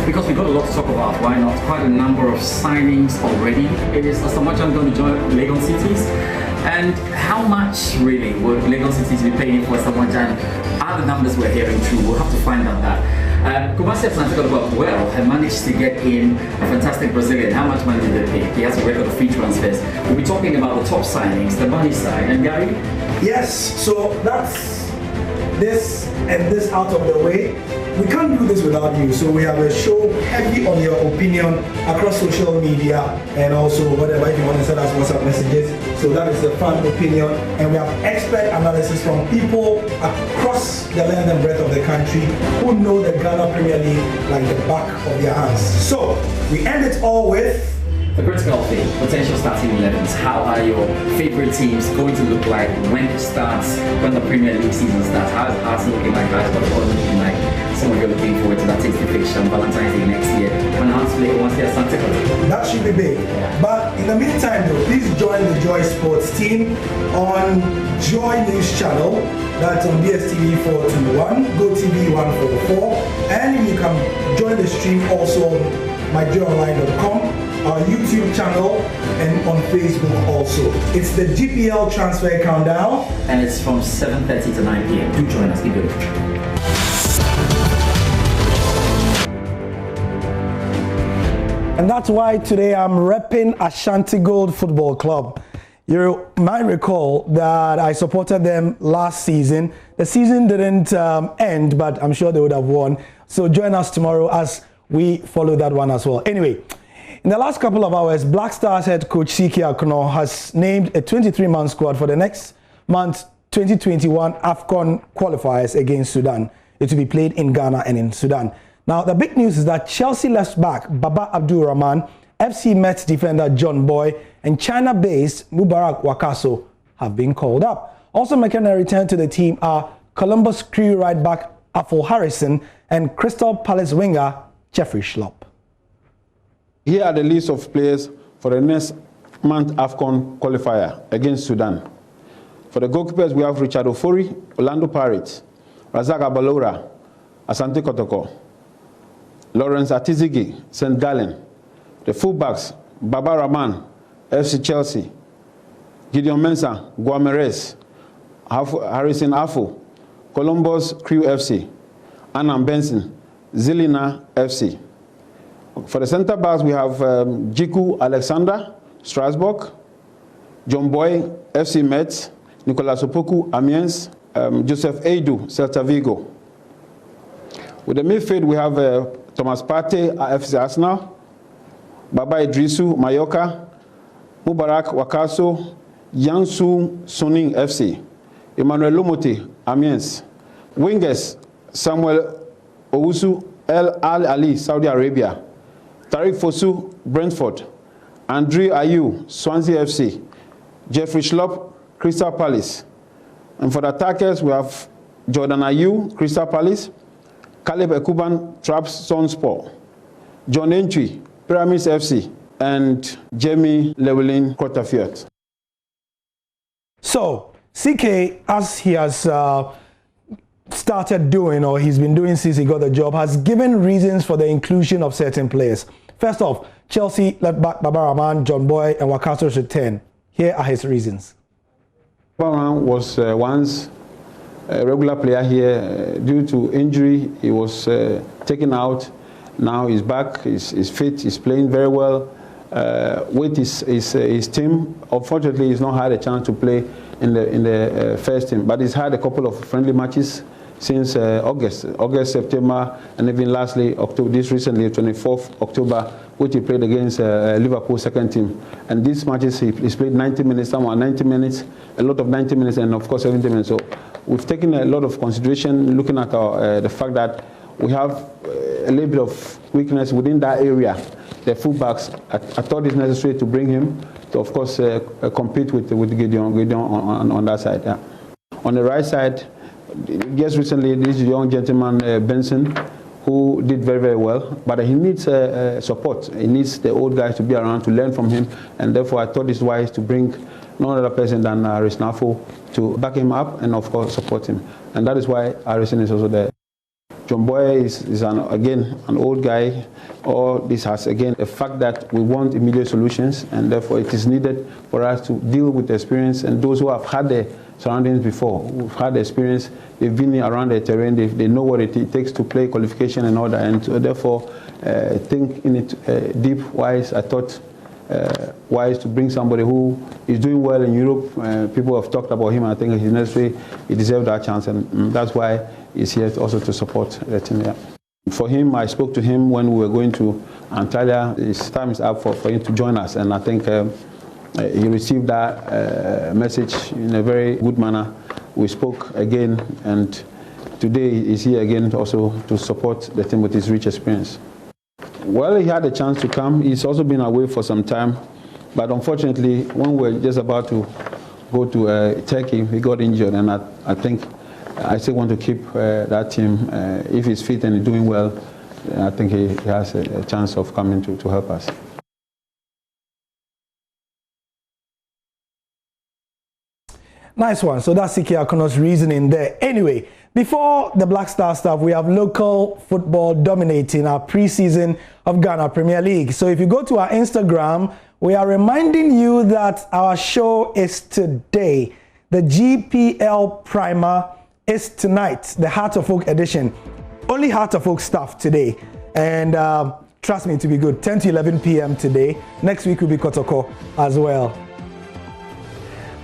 because we've got a lot to talk about. Why not? Quite a number of signings already. Is Asamoah going to join Lagos Cities? And how much really would Lagos Cities be paying for Asamoah? Are the numbers we're hearing true? We'll have to find out that. Kumasi Atlantic well had managed to get in a fantastic Brazilian. How much money did they pay? He has a record of free transfers. We'll be talking about the top signings, the money side. And Gary? Yes, so that's this and this out of the way. We can't do this without you, so we have a show heavy on your opinion across social media and also whatever, if you want to send us WhatsApp messages. So that is the fan opinion, and we have expert analysis from people across the length and breadth of the country who know the Ghana Premier League like the back of their hands. So we end it all with the critical thing, potential starting 11s. How are your favorite teams going to look like when it starts, when the Premier League season starts? How is Arsenal looking like? How is Liverpool looking like? Some of you are looking forward to that tasty fixture on Valentine's Day next year. When Arsenal play once they are Santa Clara. That should be big. But in the meantime though, please join the Joy Sports team on Joy News channel. That's on DSTV 421, GoTV 144, and you can join the stream also on myjoyonline.com. Our YouTube channel and on Facebook also. It's the GPL Transfer Countdown. And it's from 7:30 to 9 p.m. Do join us. Keep it. And that's why today I'm repping Ashanti Gold Football Club. You might recall that I supported them last season. The season didn't end, but I'm sure they would have won. So join us tomorrow as we follow that one as well. Anyway, In the last couple of hours, Black Stars head coach CK Akono has named a 23-man squad for the next month's 2021 AFCON qualifiers against Sudan. It will be played in Ghana and in Sudan. Now, the big news is that Chelsea left back Baba Abdul Rahman, FC Metz defender John Boy, and China-based Mubarak Wakaso have been called up. Also making a return to the team are Columbus Crew right back Afol Harrison and Crystal Palace winger Jeffrey Schlupp. Here are the list of players for the next month AFCON qualifier against Sudan. For the goalkeepers, we have Richard Ofori, Orlando Pirates, Razak Abalora, Asante Kotoko, Lawrence Atizigi, St. Gallen. The fullbacks, Baba Rahman, FC Chelsea, Gideon Mensah, Guameres, Harrison Afo, Columbus Crew FC, Anam Benson, Zilina FC. For the center backs, we have Jiku Alexander, Strasbourg, John Boy, FC Metz, Nicolas Opoku, Amiens, Joseph Eidu, Celta Vigo. With the midfield, we have Thomas Partey, FC Arsenal, Baba Idrisu, Mallorca, Mubarak Wakaso, Yansu Suning FC, Emmanuel Lumote, Amiens. Wingers, Samuel Owusu, El Al Ali, Saudi Arabia, Tariq Fosu, Brentford, Andre Ayew, Swansea FC, Jeffrey Schlupp, Crystal Palace. And for the attackers, we have Jordan Ayew, Crystal Palace, Caleb Ekuban, Trabzonspor, John Entry, Pyramids FC, and Jamie Llewellyn Crotterfield. So, CK, as he has started doing, or he's been doing since he got the job, has given reasons for the inclusion of certain players. First off, Chelsea left back Baba Rahman, John Boy, and Wakaso's return. Here are his reasons. Baba Rahman was once a regular player here. Due to injury, he was taken out. Now he's back, he's fit, he's playing very well with his team. Unfortunately, he's not had a chance to play in the first team, but he's had a couple of friendly matches since August, September, and even lastly, October, this recently, 24th October, which he played against Liverpool second team. And these matches, he's played 90 minutes, somewhere 90 minutes, a lot of 90 minutes, and of course 70 minutes. So we've taken a lot of consideration looking at the fact that we have a little bit of weakness within that area. The fullbacks, I thought it's necessary to bring him to, of course, compete with Gideon on that side. Yeah. On the right side, just recently, this young gentleman, Benson, who did very, very well, but he needs support. He needs the old guys to be around to learn from him, and therefore I thought it's wise to bring no other person than Harrison to back him up and, of course, support him. And that is why Harrison is also there. John Boy is again an old guy. All this has, again, the fact that we want immediate solutions, and therefore it is needed for us to deal with the experience and those who have had the surroundings before, who've had the experience, they've been around the terrain, they know what it takes to play qualification and all that, and so therefore think in it deep wise. I thought wise to bring somebody who is doing well in Europe. People have talked about him, and I think he's necessary. He deserves that chance, and that's why he's here also to support the team. Yeah. For him, I spoke to him when we were going to Antalya. His time is up for him to join us, and I think he received that message in a very good manner. We spoke again, and today he's here again also to support the team with his rich experience. Well, he had a chance to come. He's also been away for some time, but unfortunately, when we were just about to go to Turkey, he got injured, and I think I still want to keep that team. If he's fit and doing well, I think he has a chance of coming to help us. Nice one. So that's CK Akono's reasoning there. Anyway, before the Black Star stuff, we have local football dominating our preseason of Ghana Premier League. So if you go to our Instagram, we are reminding you that our show is today. The GPL Primer is tonight, the Heart of Oak edition. Only Heart of Oak stuff today. And trust me, to be good. 10 to 11 p.m. today. Next week will be Kotoko as well.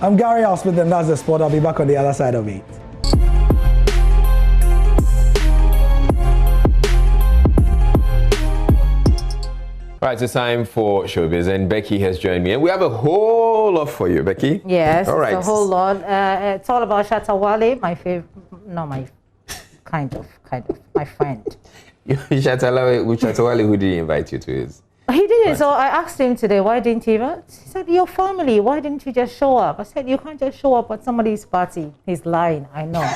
I'm Gary Alsmith, and that's the sport. I'll be back on the other side of it. Right. Right, it's time for Showbiz, and Becky has joined me. And we have a whole lot for you, Becky. Yes, all right. It's a whole lot. It's all about Shatta Wale, my favorite, no, my kind of, my friend. Shatta Wale, who did he invite you to his? He didn't. So I asked him today, why didn't you? He said, your family, why didn't you just show up? I said, you can't just show up at somebody's party. He's lying, I know.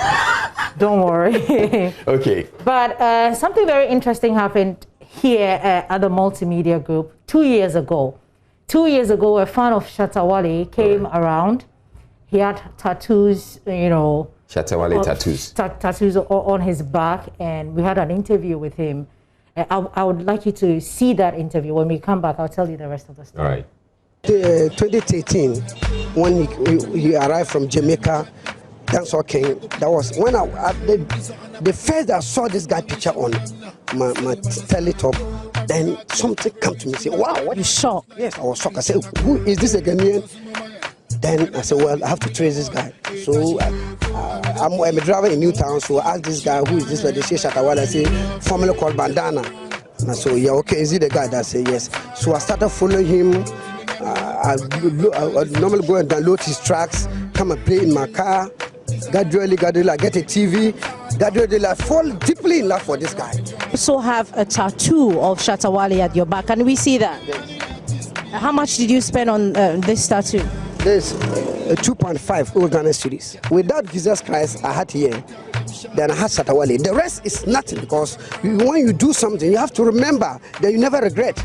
Don't worry. Okay. But something very interesting happened here at the multimedia group 2 years ago. 2 years ago, a fan of Shatta Wale came around. He had tattoos, you know. Shatta Wale tattoos. Tattoos on his back, and we had an interview with him. I would like you to see that interview. When we come back, I'll tell you the rest of the story. All right. 2013, when he arrived from Jamaica, that's okay. That was when the first I saw this guy picture on my teletop, then something came to me, say, wow, what is shocked? Yes, I was shocked. I said, who is this, a Ghanaian? Then I said, well, I have to trace this guy. So I'm a driver in Newtown, so I asked this guy, who is this? They say Shatta Wale. I say, formerly called Bandana. And I said, yeah, okay, is he the guy? That said, yes. So I started following him. I normally go and download his tracks, come and play in my car. Gradually, I get a TV. Gradually, I fall deeply in love for this guy. You also have a tattoo of Shatta Wale at your back. Can we see that? Yes. How much did you spend on this tattoo? There's 2.5 old Ghana cedis. Without Jesus Christ, I had here. Then I had Shatta Wale. The rest is nothing, because when you do something, you have to remember that you never regret.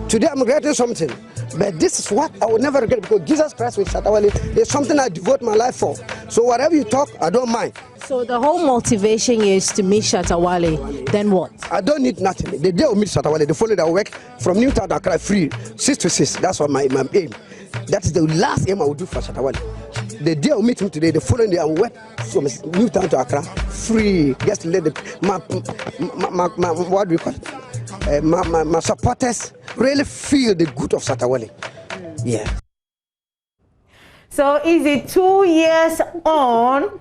Today I'm regretting something, but this is what I will never regret, because Jesus Christ with Shatta Wale is something I devote my life for. So whatever you talk, I don't mind. So the whole motivation is to meet Shatta Wale, then what? I don't need nothing. The day I meet Shatta Wale, the following day I work from Newtown to Accra free, 6 to 6. That's what my aim. That is the last aim I will do for Shatta Wale. The day I meet him today, the following day I work from Newtown to Accra free. Just to let my what do you call it? My supporters really feel the good of Shatta Wale. Yeah. So is it 2 years on?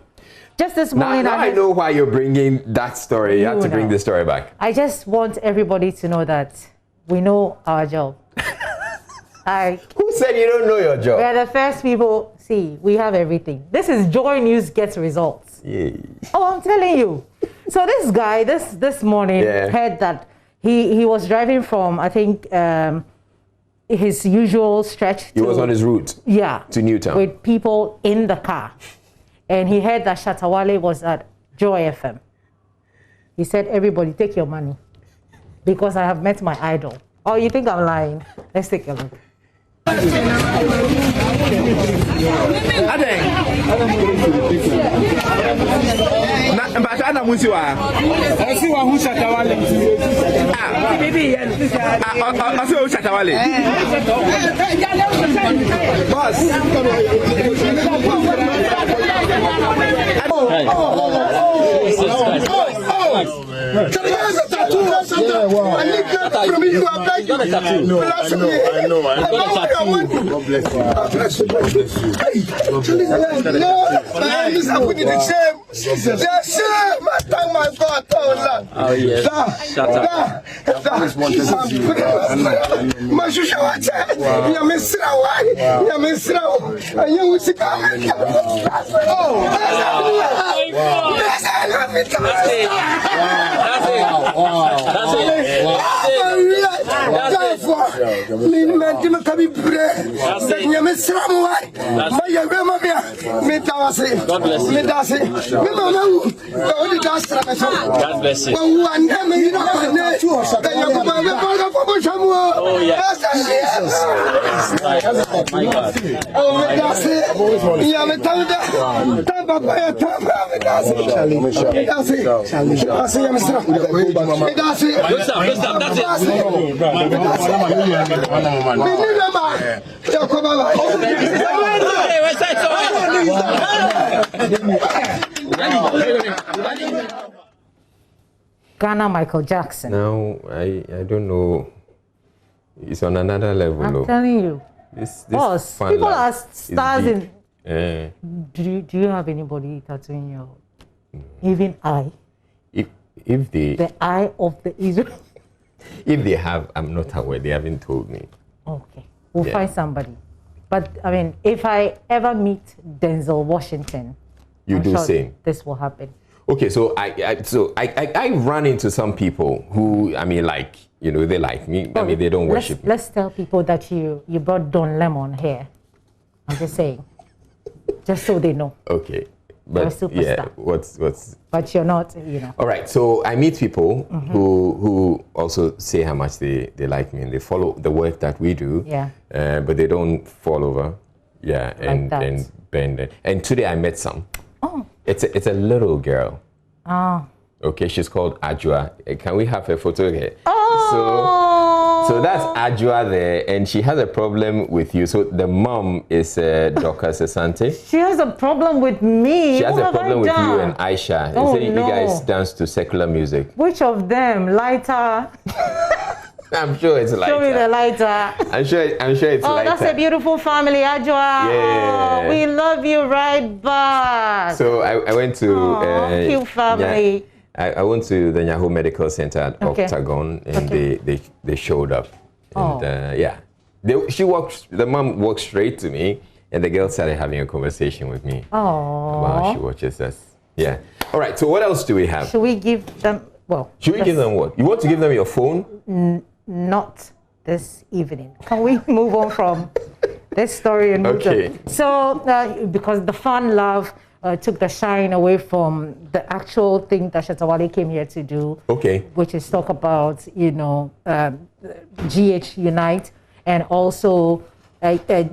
Just this morning. Now I know why you're bringing that story. You have to bring this story back. I just want everybody to know that we know our job. Who said you don't know your job? We are the first people. See, we have everything. This is Joynews gets results. Yay. Oh, I'm telling you. So this guy, this morning, heard that he was driving from, I think, his usual stretch. He was on his route. Yeah. To Newtown. With people in the car. And he heard that Shatta Wale was at Joy FM. He said, everybody, take your money, because I have met my idol. Oh, you think I'm lying? Let's take a look. Ghana Michael Jackson. Now, I don't know. It's on another level. I'm telling you. This people are stars in. Yeah. Do you have anybody tattooing your even eye? If the eye of the Israel. If they have, I'm not aware. They haven't told me. Okay. We'll find somebody. But, I mean, if I ever meet Denzel Washington, You I'm do sure same. this will happen. Okay, so I run into some people who, I mean, like, you know, they like me. I mean, they don't worship me. Let's tell people that you brought Don Lemon here. I'm just saying. Just so they know. Okay. You're a But superstar. yeah, what's But you're not, you know. all right, so I meet people who also say how much they like me and they follow the work that we do. Yeah. But they don't fall over. Yeah, and that. and bend. And today I met some. Oh. It's a little girl. Oh. Okay, she's called Ajua. Can we have her photo here? Oh. So that's Ajua there, and she has a problem with you. So the mom is Dorcas Asante. She has a problem with me. She has What a have problem I with you done? and Aisha. Oh, You say no. you guys dance to secular music. Which of them? Lighter. I'm sure it's lighter. Show me the lighter. I'm sure it's Oh, lighter. that's a beautiful family, Ajwa. Yeah. Oh, we love you right back. So I went to cute family. I went to the Yahoo Medical Center at Okay. Octagon, and they showed up, and yeah, the mom walked straight to me, and the girl started having a conversation with me about how she watches us. Yeah. All right. So what else do we have? Should we give them? Well, Should we give them what? You want to give them your phone? Not this evening. Can we move on from this story and move Okay. on? So, because the fun love took the shine away from the actual thing that Shatawale came here to do. Okay. Which is talk about, you know, GH Unite and also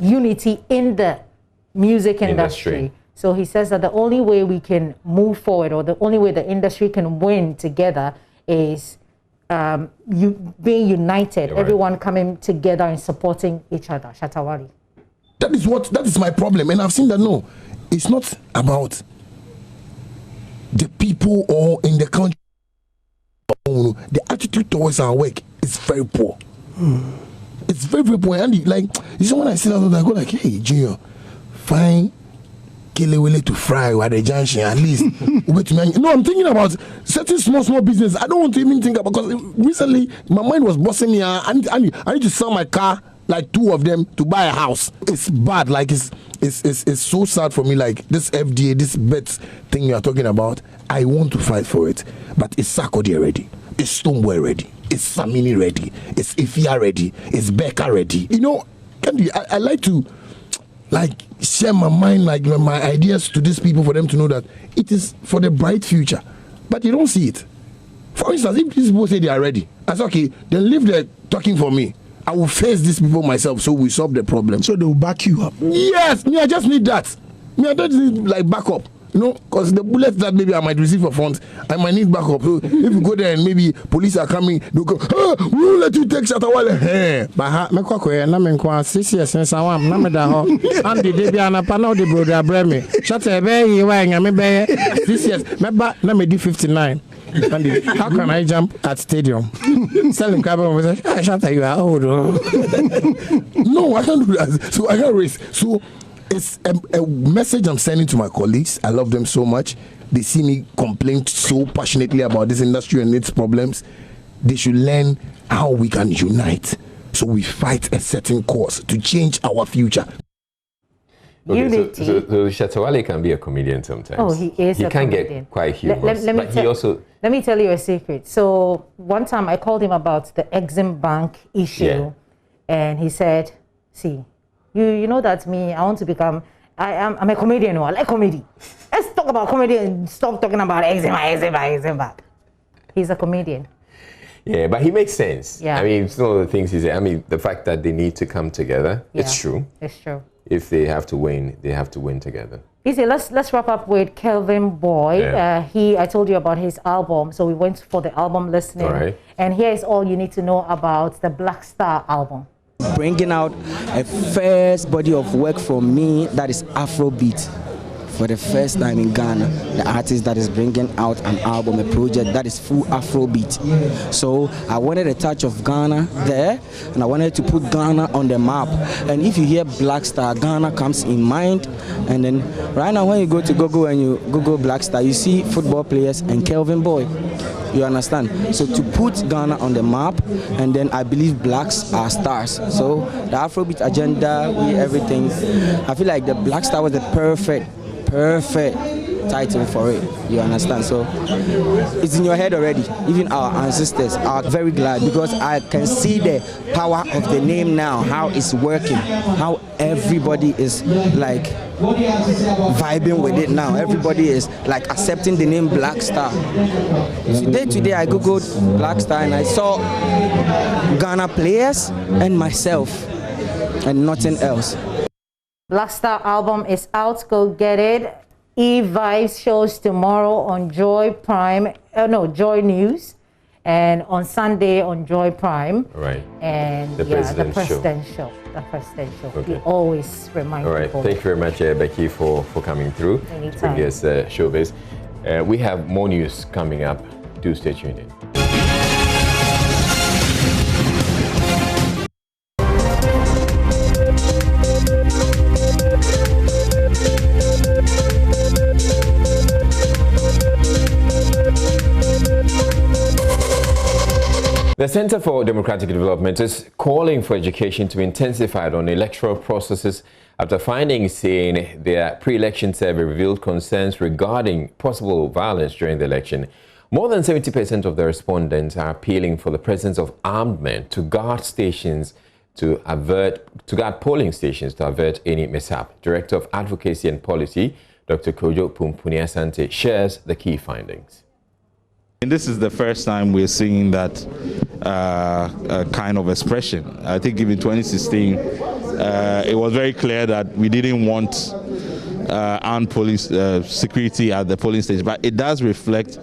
unity in the music industry. So he says that the only way we can move forward, or the only way the industry can win together, is being united, everyone coming together and supporting each other. Shatawale. That is my problem, and I've seen that. No, it's not about the people or in the country. The attitude towards our work is very poor. It's very, very poor. And like, you know, when I see that, I go like, hey, Junior, fine. Kilewele to fry at the junction at least. No, I'm thinking about certain small business. I don't want to even think about, because recently my mind was bossing me. I need to sell my car, like 2 of them, to buy a house. It's bad. Like it's so sad for me. Like this FDA, this bets thing you are talking about. I want to fight for it, but it's Sakodi ready. It's Stonewall ready. It's Samini ready. It's Ifia ready. It's Becca ready. You know, Candy, I like to share my mind, like my ideas to these people, for them to know that it is for the bright future. But you don't see it. For instance, if these people say they are ready, I say, okay, then leave the talking for me. I will face these people myself, so we solve the problem. So they will back you up. Yes, me, I just need that. Me, I don't need like backup. You know, because the bullets that maybe I might receive for funds, I might need backup. So if you go there and maybe police are coming, they'll go, we will let you take Shatawale. But me kwakwe na me nkwa 6 years since I am na me da ho and the dey bia na pa na the brother breme Shata be yi wa nya me be 6 years me ba na me di 59. And how can I jump at stadium? Selling carbon with Shata, you are old. No, I can't do that. So I can't race. So it's a message I'm sending to my colleagues. I love them so much. They see me complain so passionately about this industry and its problems. They should learn how we can unite, so we fight a certain cause to change our future. Okay, so Shatawale can be a comedian sometimes. Oh, he is. He a can comedian. get quite humorous, but he also. Let me tell you a secret. So one time I called him about the Exim Bank issue, and he said, "See, you know that me. I want to become. I'm a comedian. I like comedy. Let's talk about comedy and stop talking about Exim Bank." He's a comedian. Yeah, but he makes sense. Yeah. I mean, some of the things he said. I mean, the fact that they need to come together. Yeah, it's true. It's true. If they have to win, they have to win together. Easy. Let's wrap up with Kelvin Boy. Yeah. I told you about his album, so we went for the album listening. All right. And here is all you need to know about the Black Star album. Bringing out a first body of work from me that is Afrobeat for the first time in Ghana, the artist that is bringing out an album, a project that is full Afrobeat. So I wanted a touch of Ghana there, and I wanted to put Ghana on the map. And if you hear Black Star, Ghana comes in mind. And then right now when you go to Google and you Google Black Star, you see football players and Kelvin Boy. You understand? So to put Ghana on the map, and then I believe blacks are stars. So the Afrobeat agenda, everything, I feel like the Black Star was the perfect title for it. You understand? So it's in your head already. Even our ancestors are very glad because I can see the power of the name now, how it's working, how everybody is like vibing with it now. Everybody is like accepting the name Black Star. Today I googled Black Star and I saw Ghana players and myself and nothing else. Black Star album is out. Go get it. E-Vibes shows tomorrow on Joy News, and on Sunday on Joy Prime. Right. And the presidential. Okay. We always remind people. All right. Thank you very much, Becky, for coming through. Anytime. Bring us showbiz. We have more news coming up. Do stay tuned in. The Center for Democratic Development is calling for education to be intensified on electoral processes after findings saying their pre-election survey revealed concerns regarding possible violence during the election. More than 70% of the respondents are appealing for the presence of armed men to guard polling stations to avert any mishap. Director of Advocacy and Policy, Dr. Kojo Pumpuni Asante, shares the key findings. And this is the first time we're seeing that kind of expression. I think in 2016, it was very clear that we didn't want armed police security at the polling station, but it does reflect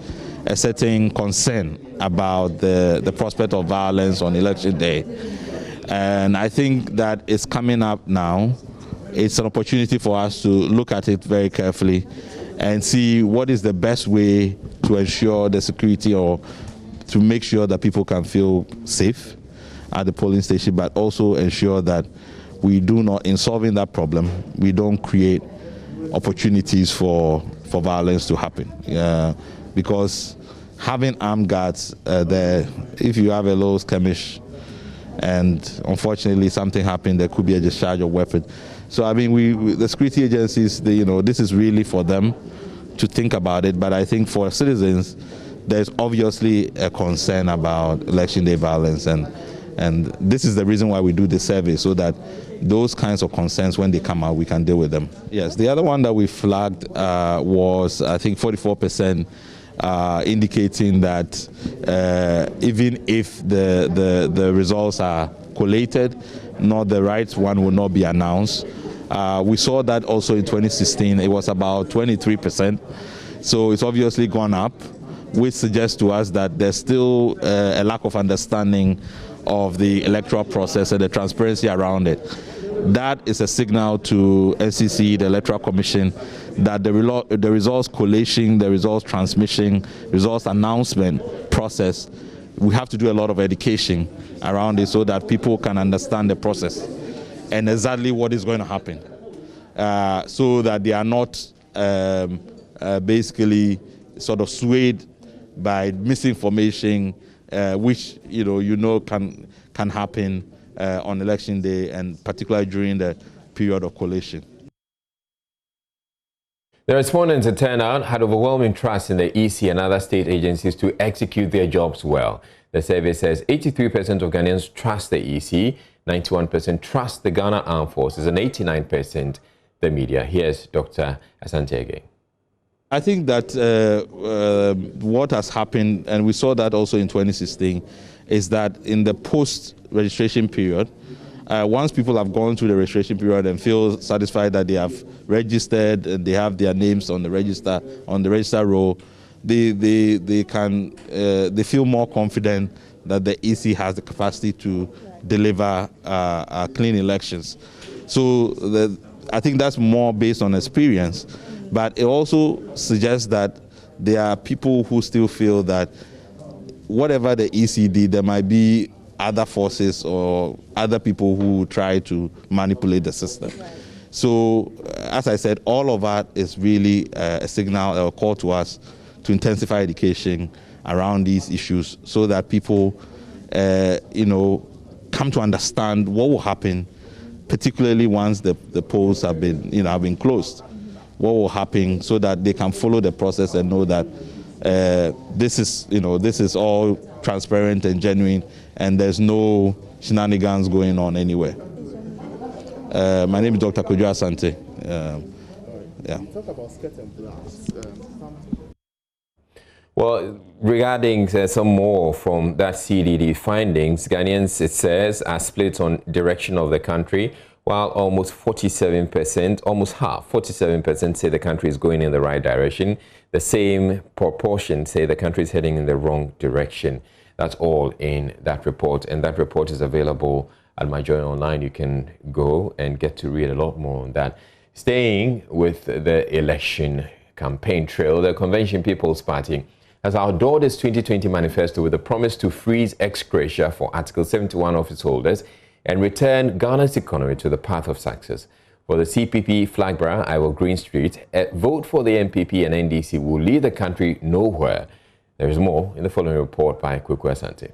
a certain concern about the prospect of violence on election day. And I think that it's coming up now. It's an opportunity for us to look at it very carefully and see what is the best way to ensure the security or to make sure that people can feel safe at the polling station, but also ensure that we do not, in solving that problem, we don't create opportunities for violence to happen. Because having armed guards there, if you have a low skirmish and unfortunately something happened, there could be a discharge of weapon. So I mean, the security agencies, this is really for them to think about it. But I think for citizens, there's obviously a concern about election day violence, and this is the reason why we do the survey, so that those kinds of concerns, when they come out, we can deal with them. Yes, the other one that we flagged was, I think, 44%. Indicating that even if the results are collated, not the right one will not be announced. We saw that also in 2016. It was about 23%. So it's obviously gone up, which suggests to us that there's still a lack of understanding of the electoral process and the transparency around it. That is a signal to NCC, the Electoral Commission, that the results collation, the results transmission, results announcement process, we have to do a lot of education around it so that people can understand the process and exactly what is going to happen, so that they are not basically sort of swayed by misinformation, which can happen on election day, and particularly during the period of collation. The respondents in turnout had overwhelming trust in the EC and other state agencies to execute their jobs well. The survey says 83% of Ghanaians trust the EC, 91% trust the Ghana Armed Forces, and 89% the media. Here's Dr. Asante again. I think that what has happened, and we saw that also in 2016, is that in the post-registration period, once people have gone through the registration period and feel satisfied that they have registered and they have their names on the register roll, they feel more confident that the EC has the capacity to deliver clean elections. So I think that's more based on experience. But it also suggests that there are people who still feel that whatever the EC did, there might be other forces or other people who try to manipulate the system. So, as I said, all of that is really a signal or a call to us to intensify education around these issues so that people, come to understand what will happen, particularly once the polls have been closed. What will happen so that they can follow the process and know that this is all transparent and genuine, and there's no shenanigans going on anywhere. My name is Dr. Kojo Asante. Talk about skirt and blouse. Well, regarding some more from that CDD findings, Ghanaians, it says, are split on direction of the country, while almost 47%, almost half, 47% say the country is going in the right direction. The same proportion say the country is heading in the wrong direction. That's all in that report, and that report is available at my Joy Online. You can go and get to read a lot more on that. Staying with the election campaign trail, the Convention People's Party has outdoored its 2020 manifesto with a promise to freeze ex gratia for Article 71 office holders and return Ghana's economy to the path of success. For the CPP flag bearer, Ivor Greenstreet, a vote for the MPP and NDC will lead the country nowhere. There is more in the following report by Kweku Asante.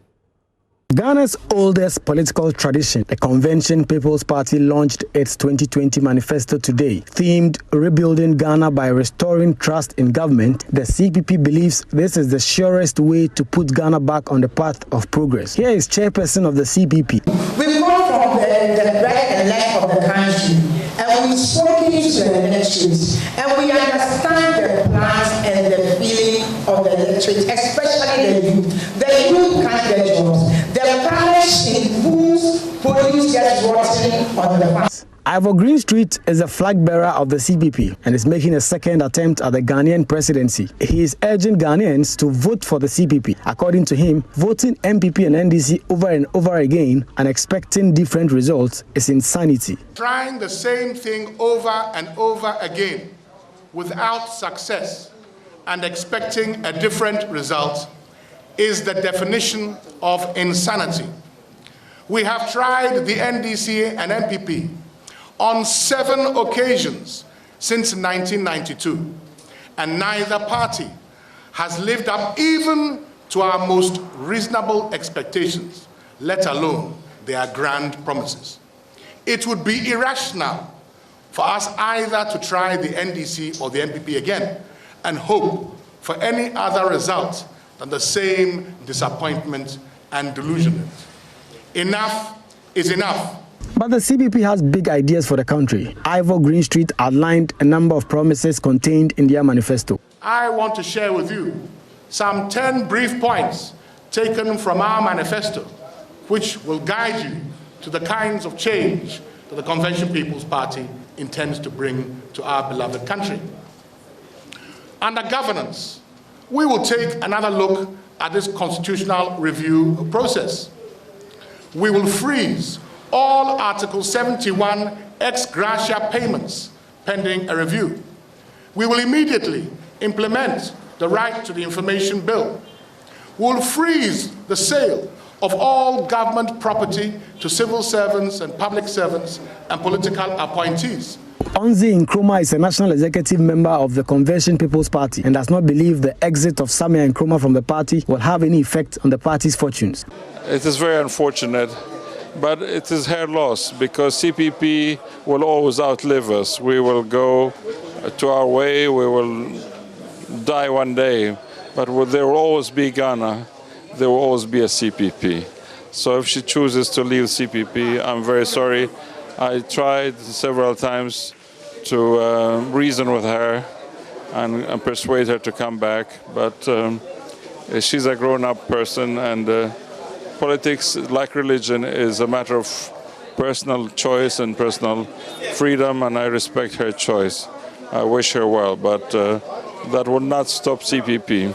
Ghana's oldest political tradition, the Convention People's Party, launched its 2020 manifesto today. Themed Rebuilding Ghana by Restoring Trust in Government, the CPP believes this is the surest way to put Ghana back on the path of progress. Here is chairperson of the CPP. We've gone from the right and left of the country, and we've spoken to the electorate, and we understand the plans and the feeling of the electorate, especially the youth. The youth can't get jobs. The parish in whose produce gets rotten on the farm. Ivor Greenstreet is a flag bearer of the CPP and is making a second attempt at the Ghanaian presidency. He is urging Ghanaians to vote for the CPP. According to him, voting MPP and NDC over and over again and expecting different results is insanity. Trying the same thing over and over again without success and expecting a different result is the definition of insanity. We have tried the NDC and MPP on 7 occasions since 1992, and neither party has lived up even to our most reasonable expectations, let alone their grand promises. It would be irrational for us either to try the NDC or the MPP again and hope for any other result than the same disappointment and delusionment. Enough is enough. But the CPP has big ideas for the country. Ivor Greenstreet outlined a number of promises contained in their manifesto. I want to share with you some 10 brief points taken from our manifesto, which will guide you to the kinds of change that the Convention People's Party intends to bring to our beloved country. Under governance, we will take another look at this constitutional review process. We will freeze all Article 71 ex gratia payments pending a review. We will immediately implement the right to the information bill. We will freeze the sale of all government property to civil servants and public servants and political appointees. Onzi Nkrumah is a national executive member of the Convention People's Party and does not believe the exit of Samia Nkrumah from the party will have any effect on the party's fortunes. It is very unfortunate, but it is her loss because CPP will always outlive us. We will go to our way, we will die one day, but there will always be Ghana, there will always be a CPP. So if she chooses to leave CPP, I'm very sorry. I tried several times to reason with her and persuade her to come back, but she's a grown-up person, and politics, like religion, is a matter of personal choice and personal freedom, and I respect her choice. I wish her well, but that will not stop CPP.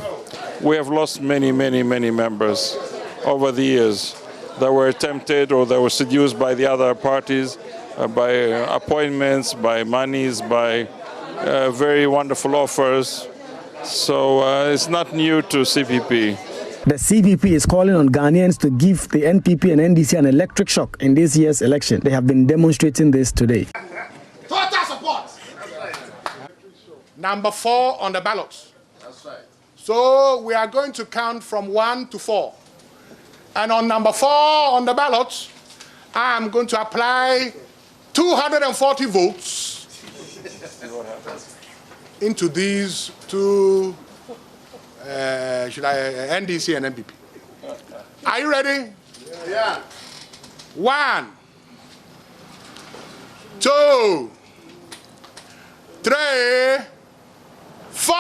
We have lost many, many, many members over the years that were tempted or that were seduced by the other parties, by appointments, by monies, by very wonderful offers. So it's not new to CPP. The CPP is calling on Ghanaians to give the NPP and NDC an electric shock in this year's election. They have been demonstrating this today. Total support. Number 4 on the ballot. That's right. So we are going to count from 1 to 4. And on number 4 on the ballot, I am going to apply 240 votes into these two, NDC and MPP. Are you ready? Yeah. 1, 2, 3, 4.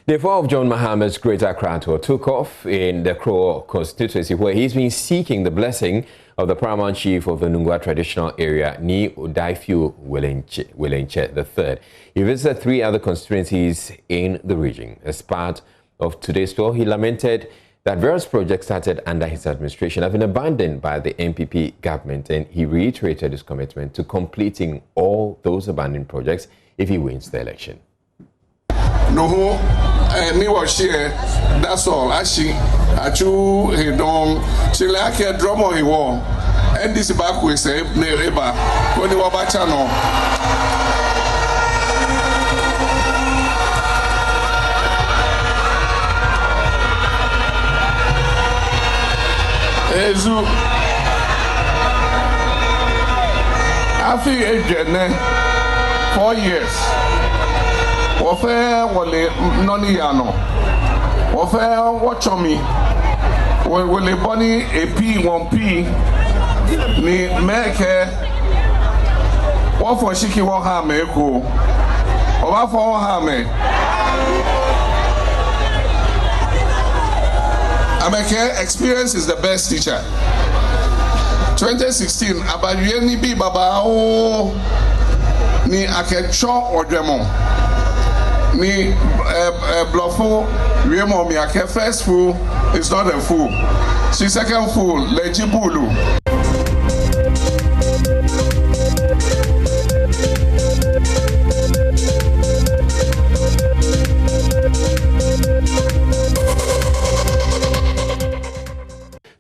The fall of John Mahama's Greater Accra tour took off in the Kro constituency, where he's been seeking the blessing of the paramount chief of the Nungua traditional area, Ni Odaifiu Wilenche III. He visited 3 other constituencies in the region. As part of today's tour, he lamented that various projects started under his administration have been abandoned by the NPP government, and he reiterated his commitment to completing all those abandoned projects if he wins the election. No, me was here. That's all. Actually, I choose he don't. She like a drum on the wall. And this back we say neighbor. When you were channel. Ezu. I feel agent 4 years. Wofe wole noni yano. Wofe watchomi. Wole boni a P 1P. Ni meke. Wofo shiki wo ha me ko. Oba fo ha me. Ameke, experience is the best teacher. 2016 abaye ni bi baba o ni akecho odwemo. Ni bluffo Remo Miake first fool is not a fool. She second fool, Lejibulu.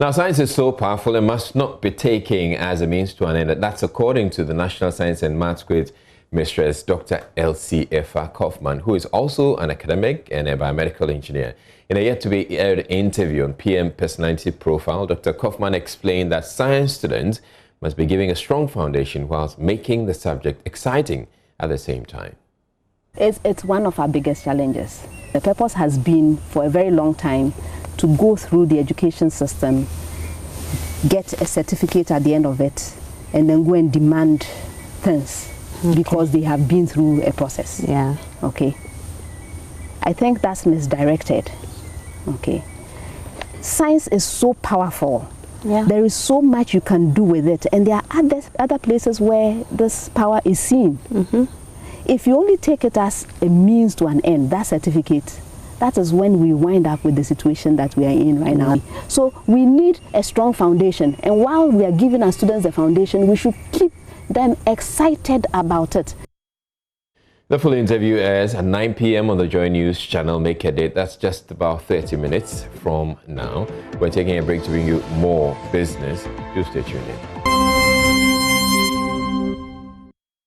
Now, science is so powerful and must not be taken as a means to an end. That's according to the National Science and Maths Grade Mistress Dr. Elsie Efa Kaufman, who is also an academic and a biomedical engineer. In a yet-to-be-aired interview on PM Personality Profile, Dr. Kaufman explained that science students must be giving a strong foundation whilst making the subject exciting at the same time. It's one of our biggest challenges. The purpose has been for a very long time to go through the education system, get a certificate at the end of it, and then go and demand things. Okay. Because they have been through a process. Yeah. Okay. I think that's misdirected. Okay. Science is so powerful. Yeah. There is so much you can do with it, and there are other places where this power is seen. Mm-hmm. If you only take it as a means to an end, that certificate, that is when we wind up with the situation that we are in right now. So we need a strong foundation, and while we are giving our students the foundation, we should keep them excited about it. The full interview airs at 9 p.m. on the Joynews channel. Make a date. That's just about 30 minutes from now. We're taking a break to bring you more business. Do stay tuned in.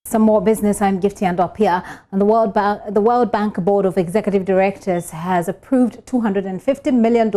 Some more business. I'm Gifty and Opia, and the World Bank Board of Executive Directors has approved $250 million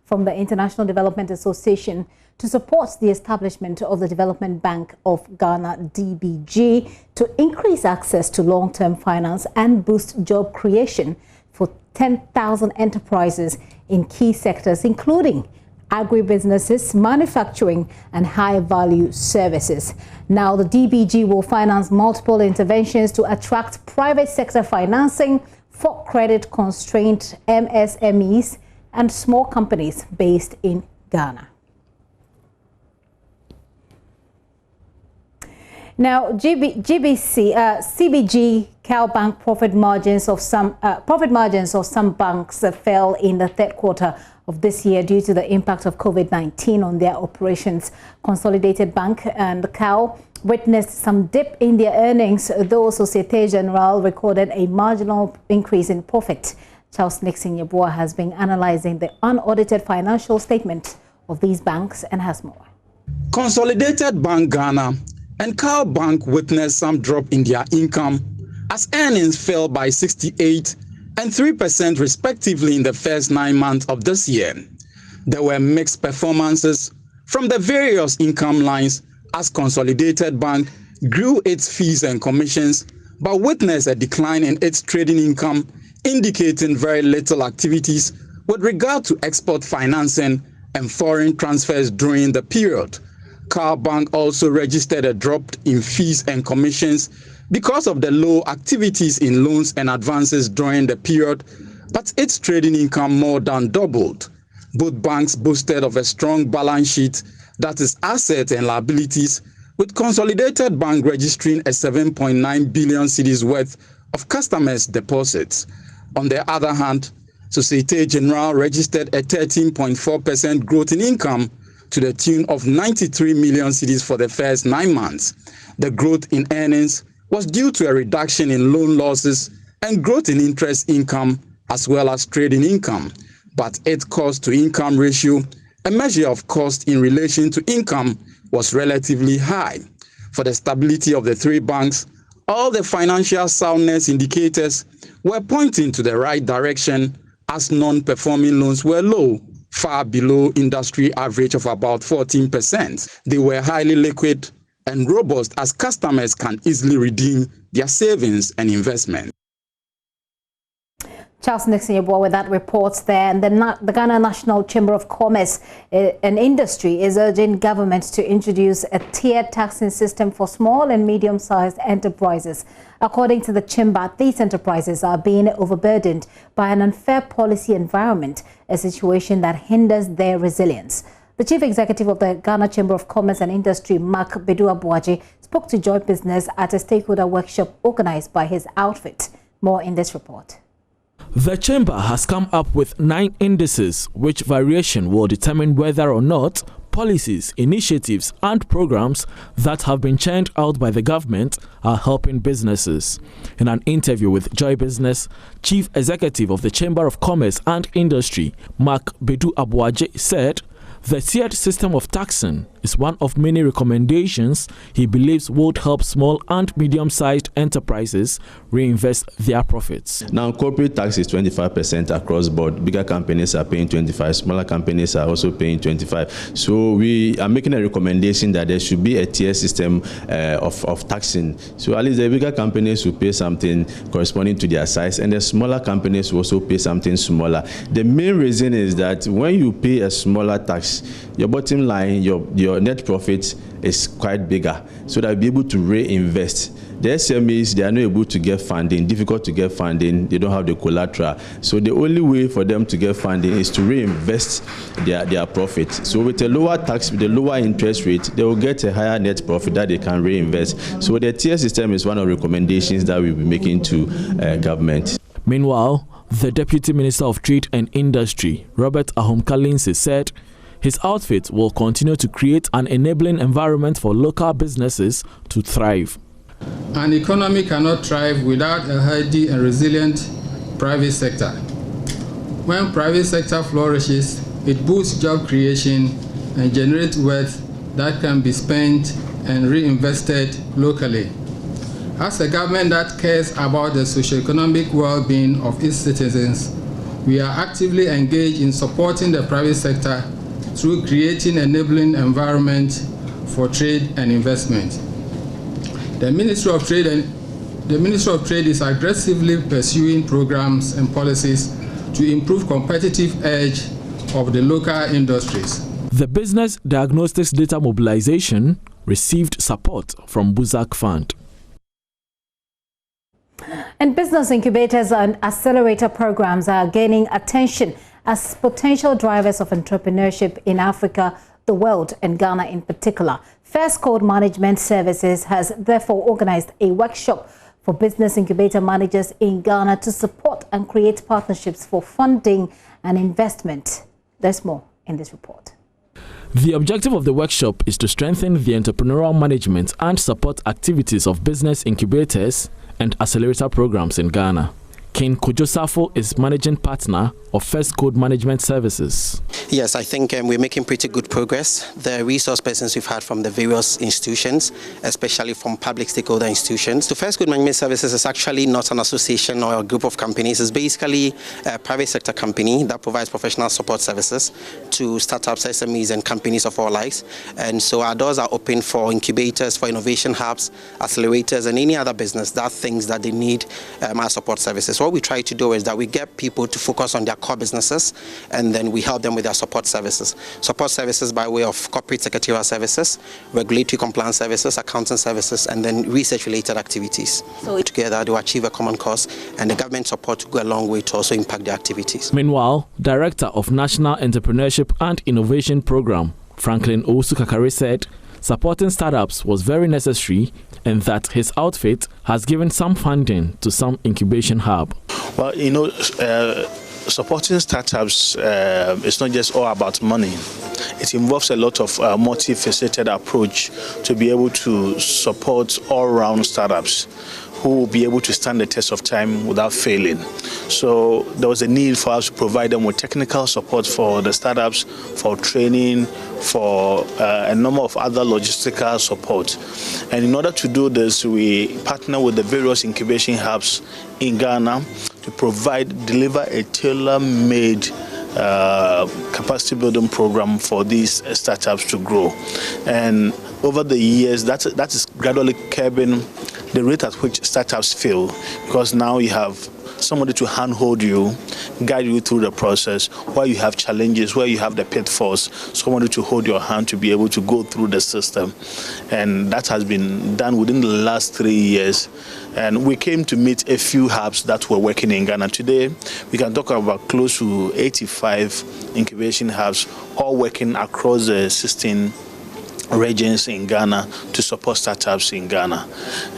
from the International Development Association to support the establishment of the Development Bank of Ghana, DBG, to increase access to long-term finance and boost job creation for 10,000 enterprises in key sectors, including agribusinesses, manufacturing, and high-value services. Now, the DBG will finance multiple interventions to attract private sector financing for credit-constrained MSMEs and small companies based in Ghana. Now, CBG CalBank profit margins of some banks fell in the third quarter of this year due to the impact of COVID-19 on their operations. Consolidated Bank and CAO witnessed some dip in their earnings, though Societe Generale recorded a marginal increase in profit. Charles Nixon Yeboah has been analyzing the unaudited financial statement of these banks and has more. Consolidated Bank Ghana and CAO Bank witnessed some drop in their income as earnings fell by 68% and 3% respectively in the first 9 months of this year. There were mixed performances from the various income lines as Consolidated Bank grew its fees and commissions but witnessed a decline in its trading income, indicating very little activities with regard to export financing and foreign transfers during the period. CAO Bank also registered a drop in fees and commissions because of the low activities in loans and advances during the period, but its trading income more than doubled. Both banks boasted of a strong balance sheet, that is assets and liabilities, with Consolidated Bank registering a 7.9 billion cedis worth of customers' deposits. On the other hand, Societe Generale registered a 13.4% growth in income to the tune of 93 million cedis for the first 9 months. The growth in earnings was due to a reduction in loan losses and growth in interest income as well as trading income. But its cost-to-income ratio, a measure of cost in relation to income, was relatively high. For the stability of the three banks, all the financial soundness indicators were pointing to the right direction as non-performing loans were low, far below industry average of about 14%. They were highly liquid and robust as customers can easily redeem their savings and investments. Charles Nixon Yeboah with that report there. And the Ghana National Chamber of Commerce and Industry is urging government to introduce a tiered taxing system for small and medium-sized enterprises. According to the chamber, these enterprises are being overburdened by an unfair policy environment, a situation that hinders their resilience. The Chief Executive of the Ghana Chamber of Commerce and Industry, Mark Bedu Abuaji, spoke to Joy Business at a stakeholder workshop organized by his outfit. More in this report. The chamber has come up with 9 indices, which variation will determine whether or not policies, initiatives and programs that have been churned out by the government are helping businesses. In an interview with Joy Business, Chief Executive of the Chamber of Commerce and Industry, Mark Bedu Abuaji, said the tiered system of taxing is one of many recommendations he believes would help small and medium-sized enterprises reinvest their profits. Now, corporate tax is 25% across board. Bigger companies are paying 25%, smaller companies are also paying 25%. So we are making a recommendation that there should be a tier system of taxing. So at least the bigger companies will pay something corresponding to their size, and the smaller companies will also pay something smaller. The main reason is that when you pay a smaller tax, your bottom line, your net profit is quite bigger, so that you'll be able to reinvest. The SMEs, they are not able to get funding, difficult to get funding, they don't have the collateral. So the only way for them to get funding is to reinvest their profit. So with a lower tax, with a lower interest rate, they will get a higher net profit that they can reinvest. So the tier system is one of the recommendations that we'll be making to government. Meanwhile, the Deputy Minister of Trade and Industry, Robert Ahom-Kalinsi, said his outfit will continue to create an enabling environment for local businesses to thrive. An economy cannot thrive without a healthy and resilient private sector. When private sector flourishes, it boosts job creation and generates wealth that can be spent and reinvested locally. As a government that cares about the socio-economic well-being of its citizens, we are actively engaged in supporting the private sector through creating an enabling environment for trade and investment. The Ministry of Trade is aggressively pursuing programs and policies to improve competitive edge of the local industries. The Business Diagnostics Data Mobilization received support from Buzak Fund. And business incubators and accelerator programs are gaining attention as potential drivers of entrepreneurship in Africa, the world, and Ghana in particular. First Code Management Services has therefore organized a workshop for business incubator managers in Ghana to support and create partnerships for funding and investment. There's more in this report. The objective of the workshop is to strengthen the entrepreneurial management and support activities of business incubators and accelerator programs in Ghana. Ken Kujosafo is managing partner of First Code Management Services. Yes, I think we're making pretty good progress. The resource persons we've had from the various institutions, especially from public stakeholder institutions. The First Code Management Services is actually not an association or a group of companies. It's basically a private sector company that provides professional support services to startups, SMEs, and companies of all likes. And so our doors are open for incubators, for innovation hubs, accelerators, and any other business that thinks that they need our support services. What we try to do is that we get people to focus on their core businesses, and then we help them with their support services. Support services by way of corporate secretarial services, regulatory compliance services, accounting services, and then research-related activities. So together to achieve a common cause, and the government support to go a long way to also impact their activities. Meanwhile, Director of National Entrepreneurship and Innovation Program, Franklin Owusu-Kakari, said supporting startups was very necessary and that his outfit has given some funding to some incubation hub. Well, you know, supporting startups is not just all about money. It involves a lot of multifaceted approach to be able to support all-round startups who will be able to stand the test of time without failing. So there was a need for us to provide them with technical support for the startups, for training, for a number of other logistical support. And in order to do this, we partner with the various incubation hubs in Ghana to deliver a tailor-made capacity building program for these startups to grow. And over the years, that is gradually curbing the rate at which startups fail, because now you have somebody to handhold you, guide you through the process, where you have challenges, where you have the pitfalls, somebody to hold your hand to be able to go through the system. And that has been done within the last 3 years. And we came to meet a few hubs that were working in Ghana. Today, we can talk about close to 85 incubation hubs, all working across the 16 regions in Ghana to support startups in Ghana.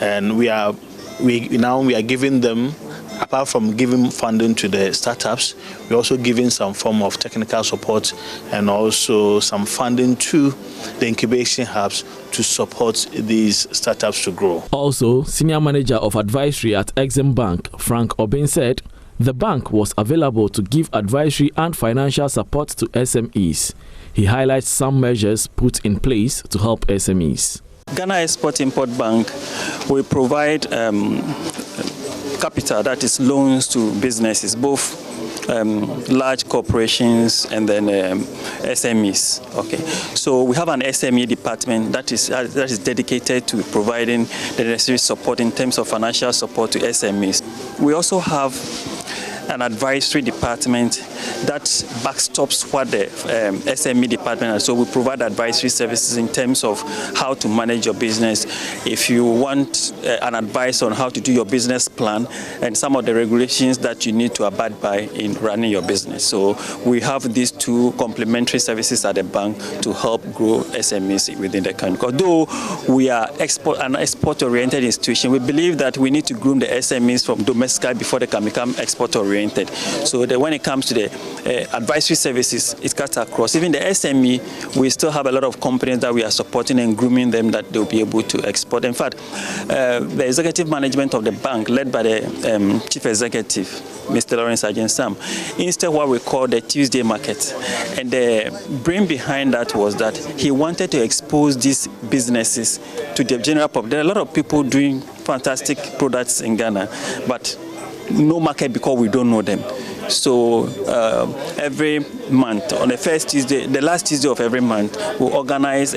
And we are giving them, apart from giving funding to the startups, we're also giving some form of technical support and also some funding to the incubation hubs to support these startups to grow. Also, Senior Manager of Advisory at Exim Bank, Frank Obin, said the bank was available to give advisory and financial support to SMEs. He highlights some measures put in place to help SMEs. Ghana Export-Import Bank will provide capital, that is loans to businesses, both large corporations and then SMEs. Okay, so we have an SME department that is dedicated to providing the necessary support in terms of financial support to SMEs. We also have an advisory department that backstops what the SME department has. So we provide advisory services in terms of how to manage your business. If you want an advice on how to do your business plan and some of the regulations that you need to abide by in running your business. So we have these two complementary services at the bank to help grow SMEs within the country. Although we are an export-oriented institution, we believe that we need to groom the SMEs from domestic before they can become export-oriented. So that when it comes to the advisory services, it cuts across. Even the SME, we still have a lot of companies that we are supporting and grooming them that they'll be able to export. In fact, the executive management of the bank, led by the chief executive, Mr. Lawrence Ajensam, instead what we call the Tuesday market. And the brain behind that was that he wanted to expose these businesses to the general public. There are a lot of people doing fantastic products in Ghana, but no market because we don't know them. So every month, on the first Tuesday, the last Tuesday of every month, we organize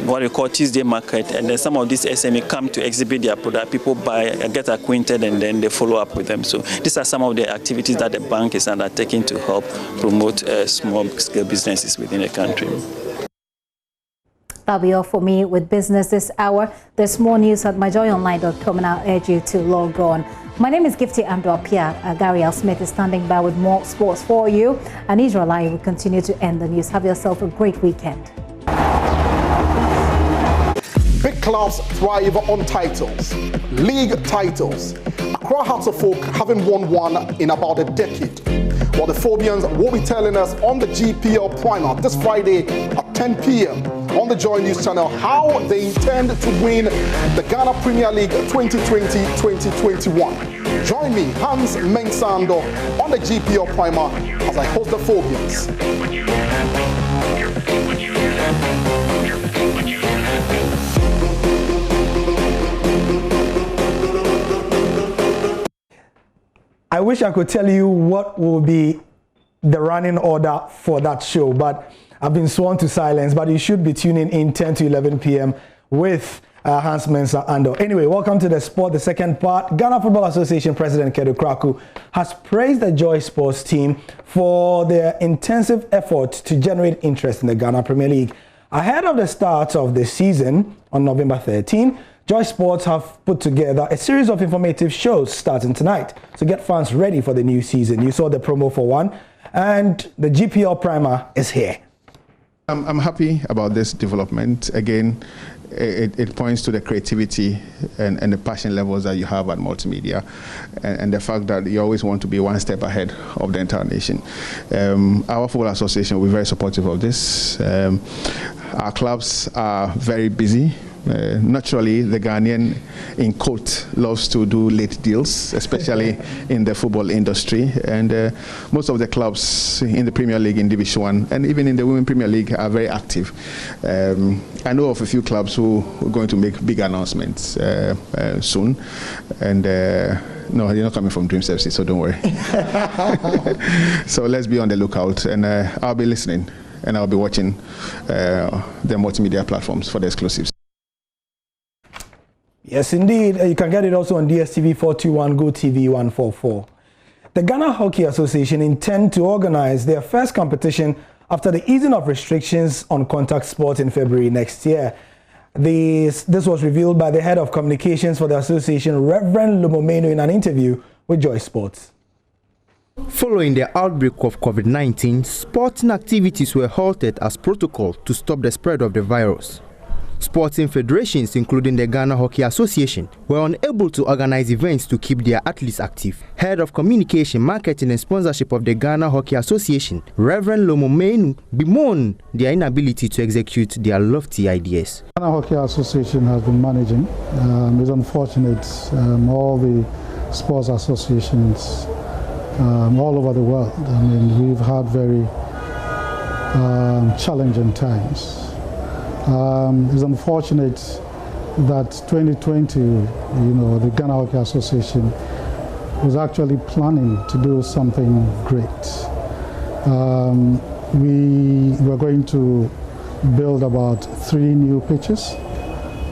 what we call Tuesday market, and then some of these SME come to exhibit their product. People buy, get acquainted, and then they follow up with them. So these are some of the activities that the bank is undertaking to help promote small-scale businesses within the country. That'll be all for me with business this hour. There's more news at myjoyonline.com, and I'll urge you to log on. My name is Gifty Andro-Apia. Gary L. Smith is standing by with more sports for you. And Israel I will continue to end the news. Have yourself a great weekend. Big clubs thrive on titles, league titles. Accra Hearts of Oak haven't won one in about a decade, Well, the Phobians will be telling us on the GPL Primer this Friday at 10 p.m. on the Joynews channel how they intend to win the Ghana Premier League 2020-2021. Join me, Hans Mensando, on the GPL Primer as I host the Phobians. I wish I could tell you what will be the running order for that show, but I've been sworn to silence. But you should be tuning in 10 to 11 p.m. with Hans Mensah Ando. Anyway, welcome to the sport, the second part. Ghana Football Association President Kedu Kraku has praised the Joy Sports team for their intensive effort to generate interest in the Ghana Premier League. Ahead of the start of the season on November 13, Joy Sports have put together a series of informative shows starting tonight to get fans ready for the new season. You saw the promo for one, and the GPL Primer is here. I'm happy about this development. Again, it points to the creativity and the passion levels that you have at multimedia, and the fact that you always want to be one step ahead of the entire nation. Our Football Association will be very supportive of this. Our clubs are very busy. Naturally, the Ghanaian, in quote, loves to do late deals, especially in the football industry. And most of the clubs in the Premier League, in Division 1, and even in the Women Premier League are very active. I know of a few clubs who are going to make big announcements soon. And no, you're not coming from Dream Services, so don't worry. So let's be on the lookout, and I'll be listening, and I'll be watching the multimedia platforms for the exclusives. Yes, indeed. You can get it also on DSTV 421, GoTV 144. The Ghana Hockey Association intend to organize their first competition after the easing of restrictions on contact sports in February next year. This was revealed by the head of communications for the association, Reverend Lumomeno, in an interview with Joy Sports. Following the outbreak of COVID-19, sporting activities were halted as protocol to stop the spread of the virus. Sporting federations, including the Ghana Hockey Association, were unable to organize events to keep their athletes active. Head of Communication, Marketing and Sponsorship of the Ghana Hockey Association, Reverend Lumomeno, bemoaned their inability to execute their lofty ideas. The Ghana Hockey Association has been managing. It's unfortunate, all the sports associations all over the world. I mean, we've had very challenging times. It's unfortunate that 2020, the Ghana Hockey Association was actually planning to do something great. We were going to build about 3 new pitches.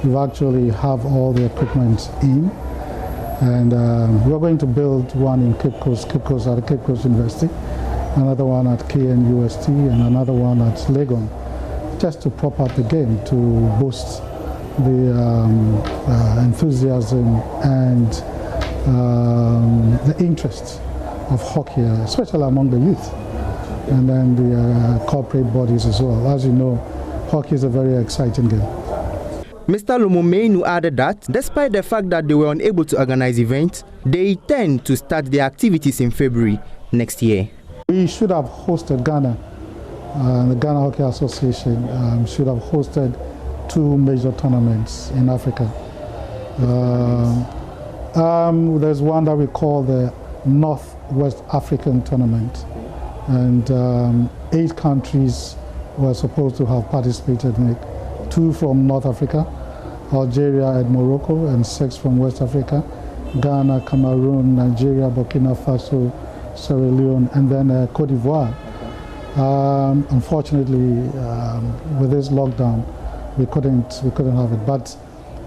We actually have all the equipment in, and we're going to build one in Cape Coast at the Cape Coast University, another one at KNUST, and another one at Legon, just to prop up the game, to boost the enthusiasm and the interest of hockey, especially among the youth, and then the corporate bodies as well. As you know, hockey is a very exciting game. Mr. Lumomeno added that, despite the fact that they were unable to organize events, they intend to start their activities in February next year. We should have hosted Ghana. The Ghana Hockey Association should have hosted 2 major tournaments in Africa. There's one that we call the North-West African Tournament, and 8 countries were supposed to have participated in it. 2 from North Africa, Algeria and Morocco, and 6 from West Africa, Ghana, Cameroon, Nigeria, Burkina Faso, Sierra Leone, and then Cote d'Ivoire. Unfortunately, with this lockdown, we couldn't have it. But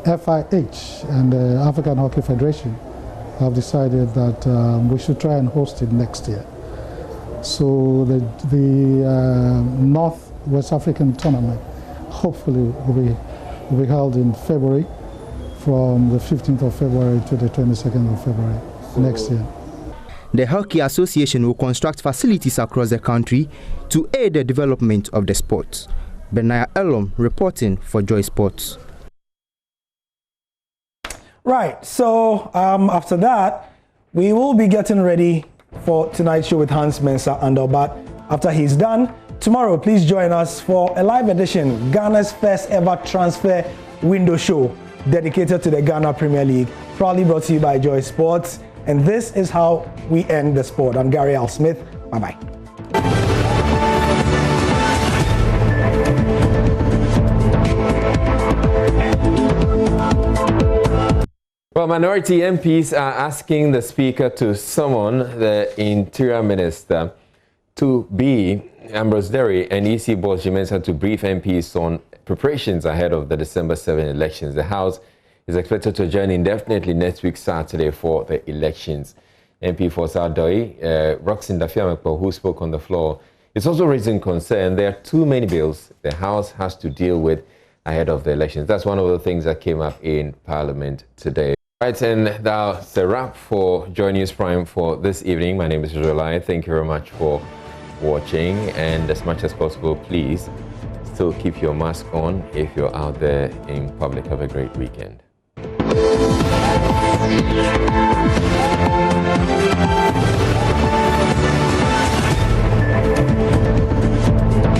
FIH and the African Hockey Federation have decided that we should try and host it next year. So the North-West African Tournament hopefully will be held in February, from the 15th of February to the 22nd of February next year. The Hockey Association will construct facilities across the country to aid the development of the sport. Benaya Elom reporting for Joy Sports. Right, so after that, we will be getting ready for tonight's show with Hans Mensah and Obat. After he's done, tomorrow please join us for a live edition, Ghana's first ever transfer window show dedicated to the Ghana Premier League, proudly brought to you by Joy Sports. And this is how we end the sport. I'm Gary Al Smith. Bye-bye. Well, minority MPs are asking the Speaker to summon the Interior Minister to be Ambrose Derry and EC boss Joynews to brief MPs on preparations ahead of the December 7 elections. The House is expected to adjourn indefinitely next week, Saturday, for the elections. MP for South Doi, Roxin Dafiamekpo, who spoke on the floor, is also raising concern there are too many bills the House has to deal with ahead of the elections. That's one of the things that came up in Parliament today. Right, and that's a wrap for Joy News Prime for this evening. My name is Rolai. Thank you very much for watching, and as much as possible, please still keep your mask on if you're out there in public. Have a great weekend.